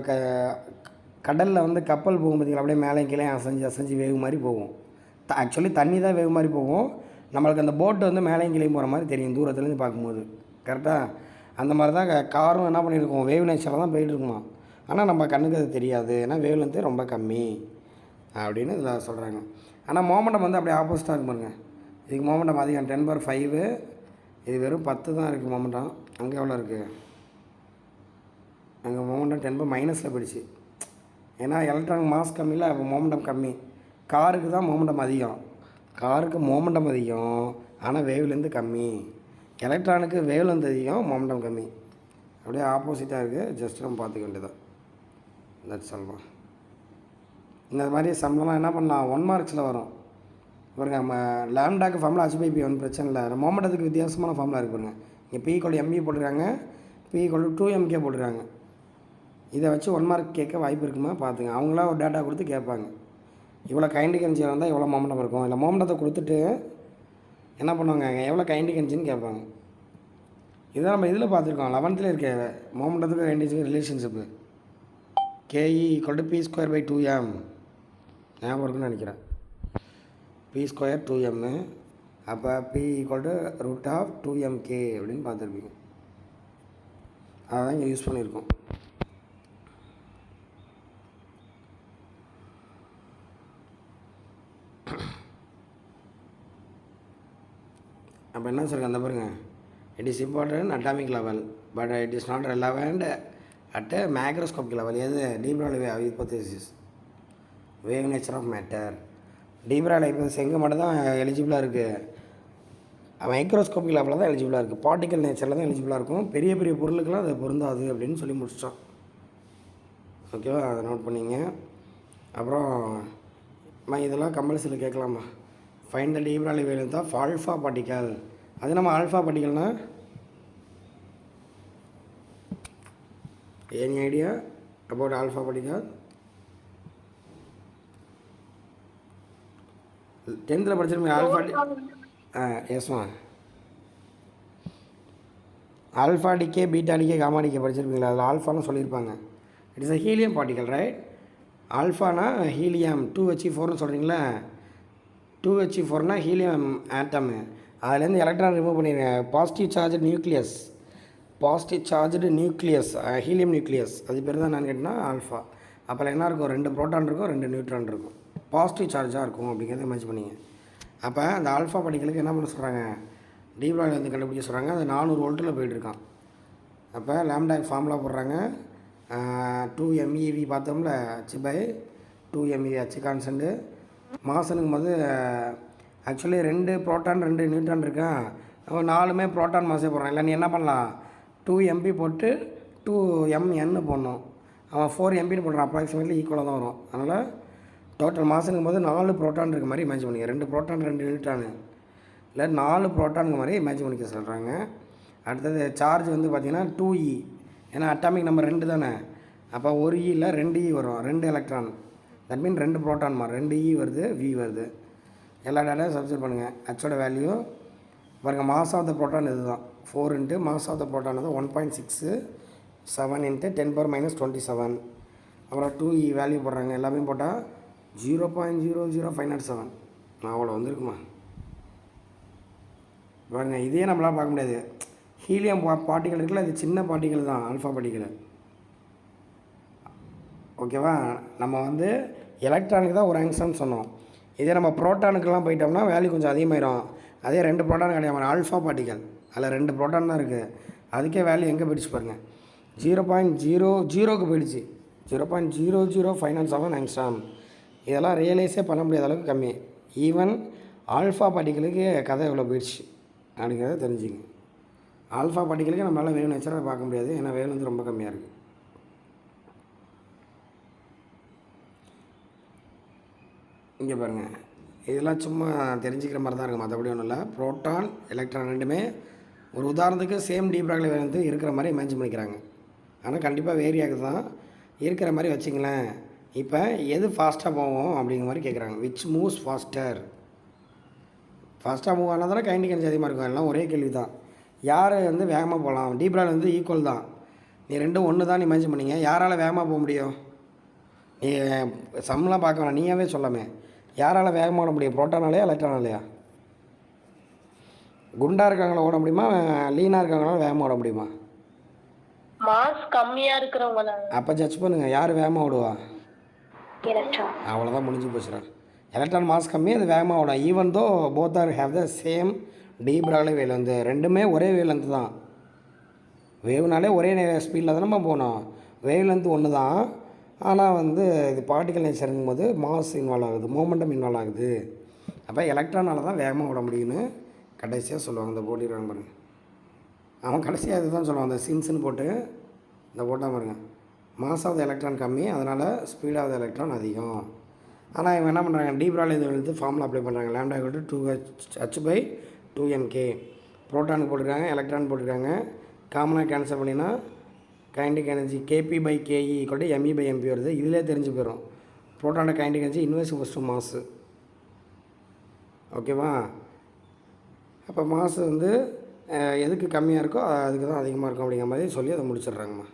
கடலில் வந்து கப்பல் போகும் பார்த்திங்களா, அப்படியே மேலே கீழே அசைஞ்சு வேவு மாதிரி போகும். ஆக்சுவலி தண்ணி தான் வேவு மாதிரி போகும். நம்மளுக்கு அந்த போட்டு வந்து மேலேயும் கீழே போகிற மாதிரி தெரியும் தூரத்துலேருந்து பார்க்கும்போது. கரெக்டாக அந்த மாதிரி தான் காரும் என்ன பண்ணியிருக்கோம், வேவ் நேச்சரில் தான் போயிட்டுருக்குமா. ஆனால் நம்ம கண்ணுக்கு அது தெரியாது, ஏன்னா வேவ் லென்த்து ரொம்ப கம்மி அப்படின்னு இதில் சொல்கிறாங்க. ஆனால் மோமெண்டம் வந்து அப்படியே ஆப்போசிட்டாக இருக்கும் பாருங்க. இதுக்கு மோமெண்டம் அதிகம், 10⁵. இது வெறும் 10 தான் இருக்குது மோமெண்டம். அங்கே எவ்வளோ இருக்குது? அங்கே மோமெண்டம் 10⁻⁻ போயிடுச்சு. ஏன்னா எலக்ட்ரான் மாஸ் கம்மியில், அப்போ மோமெண்டம் கம்மி. காருக்கு தான் மோமெண்டம் அதிகம். காருக்கு மோமெண்டம் அதிகம், ஆனால் வேவ்லேருந்து கம்மி. எலக்ட்ரானுக்கு வேவ்லேருந்து அதிகம், மோமெண்டம் கம்மி. அப்படியே ஆப்போசிட்டாக இருக்குது. ஜஸ்ட் நம்ம பார்த்துக்க வேண்டியதான். தட்ஸ் ஆல்மா. இந்த மாதிரி சம்லாம் என்ன பண்ணலாம், 1 மார்க்ஸில் வரும் பாருங்க. நம்ம லாம்டாக்கு ஃபார்முலா h/p ஒன்றும் பிரச்சனை இல்லை. மோமெண்டத்துக்கு வித்தியாசமான ஃபார்முலா இருக்குது பாருங்க. இங்கே p = mv போட்டுருக்காங்க, p = 2mk போட்டுருக்காங்க. இதை வச்சு 1 மார்க் கேட்க வாய்ப்பு இருக்குமா பார்த்துங்க. அவங்களா ஒரு டேட்டா கொடுத்து கேட்பாங்க. இவ்வளோ கைனடிக் எனர்ஜி வந்தால் எவ்வளோ மோமெண்டம் இருக்கும். இல்லை மோமெண்டத்தை கொடுத்துட்டு என்ன பண்ணுவாங்க, எவ்வளோ கைனடிக் எனர்ஜின்னு கேட்பாங்க. இதை நம்ம இதில் பார்த்துருக்கோம், 11th இருக்க மோமெண்டத்துக்கு கைனடிக்கு ரிலேஷன்ஷிப்பு. ke = p²/2m ஞாபகம் இருக்குன்னு நினைக்கிறேன். p² 2m. அப்போ p = √2mk அப்படின்னு பார்த்துருப்பீங்க. அதான் இங்கே யூஸ் பண்ணியிருக்கோம். அப்போ என்ன சொல்லுங்கள், அந்த பாருங்க, it is important atomic level but it is not relevant at macroscopic level. எது? De Broglie hypothesis, wave nature of matter. De Broglie hypothesis எங்கே மட்டும் தான் எலிஜிபிளாக இருக்குது? மைக்ரோஸ்கோபிக் லெவலில் தான் எலிஜிபிளாக இருக்குது. பார்ட்டிக்கல் நேச்சரில் தான் எலிஜிபிளாக இருக்கும். பெரிய பெரிய பொருளுக்கெல்லாம் அது பொருந்தாது அப்படின்னு சொல்லி முடிச்சிட்டோம். ஓகேவா? அதை நோட் பண்ணிங்க. அப்புறம் இதெல்லாம் கம்பல்சரி கேட்கலாமா? Find the de Broglie wave length of alpha particle. அது நம்ம ஆல்ஃபா பார்ட்டிக்கல்னால் any idea about alpha particle? 10th படிச்சிருப்பீங்க ஆல்ஃபா. எஸ்மா, alpha decay, beta decay, gamma decay படிச்சிருப்பீங்களா? அதில் ஆல்ஃபான்னு சொல்லியிருப்பாங்க. It is a helium particle, right? ஆல்ஃபானா ஹீலியம் 2He4ன்னு சொல்கிறீங்களா? 2He4னா ஹீலியம் ஆட்டமு. அதுலேருந்து எலக்ட்ரான் ரிமூவ் பண்ணிடுங்க. Positive charged nucleus helium nucleus, அது பேர் தான் நான் கேட்டேன்னா ஆல்ஃபா. அப்போ என்ன இருக்கும்? 2 ப்ரோட்டான் இருக்கும், 2 நியூட்ரான் இருக்கும். பாசிட்டிவ் சார்ஜாக இருக்கும் அப்படிங்கிறத இமேஜ் பண்ணிங்க. அப்போ அந்த ஆல்ஃபா பார்ட்டிகளுக்கு என்ன பண்ண சொல்கிறாங்க, டி ப்ராக்லி வந்து கண்டுபிடிக்க சொல்கிறாங்க. அது 400 வோல்ட்டில் போயிட்டுருக்கான். அப்போ லாம்டாக்கு ஃபார்முலா போடுறாங்க. 2mev பார்த்தோம்ல, h/2mev h கான்ஸ்டன்ட்டு. மாசனுக்கும் போது ஆக்சுவலி 2 ப்ரோட்டான் 2 நியூட்ரான் இருக்கான். நம்ம 4மே ப்ரோட்டான் மாஸே போடுறோம். இல்லை நீ என்ன பண்ணலாம், 2mp போட்டு 2mn போடணும். அவன் 4 MPன்னு போடுறான், அப்ராக்சிமேட்லி ஈக்குவலாக தான் வரும். அதனால் டோட்டல் மாசுங்கும் போது 4 ப்ரோட்டான் இருக்க மாதிரி இமேஜின் பண்ணிக்க. 2 ப்ரோட்டான் 2 நியூட்ரானு இல்லை 4 ப்ரோட்டானுங்க மாதிரி இமேஜின் பண்ணிக்க சொல்கிறாங்க. அடுத்தது சார்ஜ் வந்து பார்த்திங்கன்னா 2E, ஏன்னா அட்டாமிக் நம்பர் 2 தானே. அப்போ 1E இல்லை 2E வரும், 2 எலக்ட்ரான். தட் மீன் 2 ப்ரோட்டான் மாறும், 2E வருது, V வருது. எல்லா டேட்டாவும் சப்ஸ்டிட் பண்ணுங்கள். ஹச்சோட வேல்யூ பாருங்கள், மாஸ் ஆஃப் த ப்ரோட்டான் இது தான் 4 into mass of the proton வந்து 1.67 இன்ட்டு 10⁻ -27. அப்புறம் 2E வேல்யூ போடுறாங்க. எல்லாமே போட்டால் 0.00507 அவ்வளோ வந்துருக்குமா பாருங்கள். இதே நம்மளால் பார்க்க முடியாது. ஹீலியம் பார்ட்டிகல் இருக்குல்ல, இது சின்ன பார்ட்டிகல் தான், ஆல்ஃபா பார்ட்டிகல். ஓகேவா? நம்ம வந்து எலக்ட்ரானுக்கு தான் ஒரு ஆங்ஸ்ட்ராம் சொன்னோம். இதே நம்ம ப்ரோட்டானுக்கெல்லாம் போயிட்டோம்னா வேல்யூ கொஞ்சம் அதிகமாயிடும். அதே 2 ப்ரோட்டான் கிடையாது, ஆல்ஃபா பார்ட்டிகல், அதில் 2 ப்ரோட்டான் தான் இருக்குது. அதுக்கே வேல்யூ எங்கே போயிடுச்சு பாருங்கள், 0.00க்கு போயிடுச்சு. 0.00507 ஆங்ஸ்ட்ராம். இதெல்லாம் ரியலைஸே பண்ண முடியாத அளவுக்கு கம்மி. ஈவன் ஆல்ஃபா பார்ட்டிகளுக்கு கதை எவ்வளோ போயிடுச்சு அப்படிங்கிறத தெரிஞ்சுங்க. ஆல்ஃபா பார்ட்டிகளுக்கு நம்மளால் வேவ் நேச்சராக பார்க்க முடியாது, ஏன்னா வேவ் வந்து ரொம்ப கம்மியாக இருக்குது. இங்கே பாருங்கள், இதெல்லாம் சும்மா தெரிஞ்சுக்கிற மாதிரி தான் இருக்குது, மற்றபடி ஒன்றும் இல்லை. ப்ரோட்டான் எலக்ட்ரான் ரெண்டுமே ஒரு உதாரணத்துக்கு சேம் டீப்ராக்ல வந்து இருக்கிற மாதிரி இமேஜின் பண்ணிக்கிறாங்க. ஆனால் கண்டிப்பாக வேரி ஆகுது தான், இருக்கிற மாதிரி வச்சுங்களேன். இப்போ எது ஃபாஸ்ட்டாக போவோம் அப்படிங்கிற மாதிரி கேட்குறாங்க. விச் மூவ்ஸ் ஃபாஸ்ட்டாக மூவ் ஆனால் தானே கைண்டிக் எனர்ஜி அதிகமாக இருக்கும். எல்லாம் ஒரே கேள்வி தான். யார் வந்து வேகமாக போகலாம்? டீப்ராக்ல வந்து ஈக்குவல் தான், நீ ரெண்டும் ஒன்று தான் இமேஜின் பண்ணிங்க. யாரால் வேகமாக போக முடியும்? நீ சம்லாம் பார்க்க வேணாம், நீயாவே சொல்லாமே. யாரால் வேகமாக ஓட முடியும்? ப்ரோட்டானாலேயா எலக்ட்ரானாலேயா? குண்டாக இருக்காங்களா ஓட முடியுமா, லீனாக இருக்காங்களால வேகமாக ஓட முடியுமா? மாஸ் கம்மியா இருக்கிறவங்க. அப்போ ஜட்ஜ் பண்ணுங்கள், யார் வேகமாக ஓடுவா? எலக்ட்ரான். அவ்வளோதான், முடிஞ்சு போச்சுடா. எலக்ட்ரான் மாஸ் கம்மி, அது வேகமாக ஓடும். Even though both are have the same de Broglie wave length. ரெண்டுமே ஒரே வேவ் லென்த் தான். வேவ்னாலே ஒரே ஸ்பீடில் தான் நம்ம போகணும். வேவ் லென்த் ஒன்று தான். ஆனால் வந்து இது பார்ட்டிகல் நேச்சருங்கும் போது மாஸ் இன்வால்வ் ஆகுது, மோமெண்டம் இன்வால்வ் ஆகுது. அப்போ எலக்ட்ரானால் தான் வேகமாக விட முடியும்னு கடைசியாக சொல்லுவாங்க. இந்த போட்டிடுறாங்க பாருங்கள், அவன் கடைசியாக இதுதான் சொல்லுவான். அந்த சின்ஸ்ன்னு போட்டு இந்த போட்டால் பாருங்க, மாஸ் ஆஃப் த எலக்ட்ரான் கம்மி, அதனால் ஸ்பீட் ஆஃப் த எலக்ட்ரான் அதிகம். ஆனால் இவங்க என்ன பண்ணுறாங்க, டீப்ராக்ல இது வந்து ஃபார்முலா அப்ளை பண்ணுறாங்க. λ = 2h/2mk. ப்ரோட்டானுக்கு போட்டிருக்காங்க, எலக்ட்ரான் போட்டிருக்காங்க. காமனாக கேன்சல் பண்ணினா கைண்டிக் எனர்ஜி KP/KE = me/mp வருது. இதிலே தெரிஞ்சு போயிடும் ப்ரோட்டானோட கைண்டிக் எனர்ஜி இன்வெர்ஸ் ஃபஸ்ட்டு மாசு. ஓகேவா? அப்போ மாசு வந்து எதுக்கு கம்மியாக இருக்கோ அதுக்கு தான் அதிகமாக இருக்கும் அப்படிங்கிற மாதிரி சொல்லி அதை முடிச்சிடுறாங்கம்மா.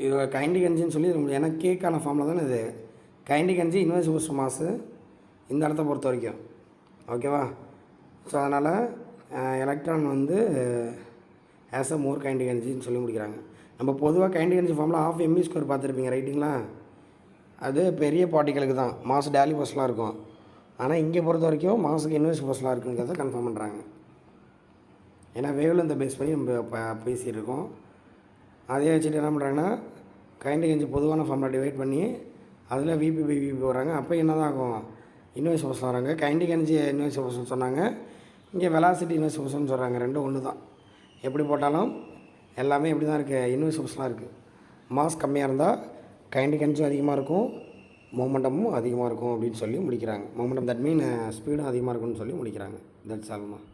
இது கைண்டிக் எனர்ஜின்னு சொல்லி ஏன்னா கேக்கான ஃபார்மில் தானே இது. கைண்டிக் எனர்ஜி இன்வெர்ஸ் ஃபஸ்ட்டு மாசு இந்த இடத்த பொறுத்த வரைக்கும். ஓகேவா? ஸோ அதனால் எலக்ட்ரான் வந்து ஆஸ் அ மோர் கைண்டிக் எனர்ஜின்னு சொல்லி முடிக்கிறாங்க. நம்ம பொதுவாக கைண்டிக் எனர்ஜி ஃபார்மில் ½ பார்த்துருப்பீங்க, ரைட்டுங்களா? அது பெரிய பார்ட்டிகளுக்கு தான் மாஸ் டேலி ஃபோர்ஸ்லாம் இருக்கும். ஆனால் இங்கே பொறுத்த வரைக்கும் மாஸுக்கு இன்வெர்ஸ் ஃபோர்ஸ்லாம் இருக்குங்கிறத கன்ஃபார்ம் பண்ணுறாங்க. ஏன்னா வேவில் இந்த பேஸ் பண்ணி நம்ம பேசிகிட்டு இருக்கோம். அதே வச்சுட்டு என்ன பண்ணுறாங்கன்னா, கைண்டிக் எனர்ஜி பொதுவான ஃபார்மில் டிவைட் பண்ணி அதில் VP/VP வராங்க. அப்போ என்ன தான் ஆகும், இன்வெர்ஸ் ஃபோர்ஸ் வராங்க. கைண்டிக் எனர்ஜி இன்வெர்ஸ் ஃபோர்ஸ்னு சொன்னாங்க, இங்கே வெலாசிட்டி இன்வெர்ஸ் ஃபோர்ஸ்னு சொல்கிறாங்க. ரெண்டும் ஒன்று தான். எப்படி போட்டாலும் எல்லாமே எப்படி தான் இருக்குது, இன்வெர்ஸ் ஃபோர்ஸ்லாம் இருக்குது. மாஸ் கம்மியாக இருந்தால் கைண்டிக் எனர்ஜியும் அதிகமாக இருக்கும், மொமெண்டமும் அதிகமாக இருக்கும் அப்படின்னு சொல்லி முடிக்கிறாங்க. மொமெண்டம் தட் மீன் ஸ்பீடும் அதிகமாக இருக்கும்னு சொல்லி முடிக்கிறாங்க. தட்ஸ் ஆல்மா.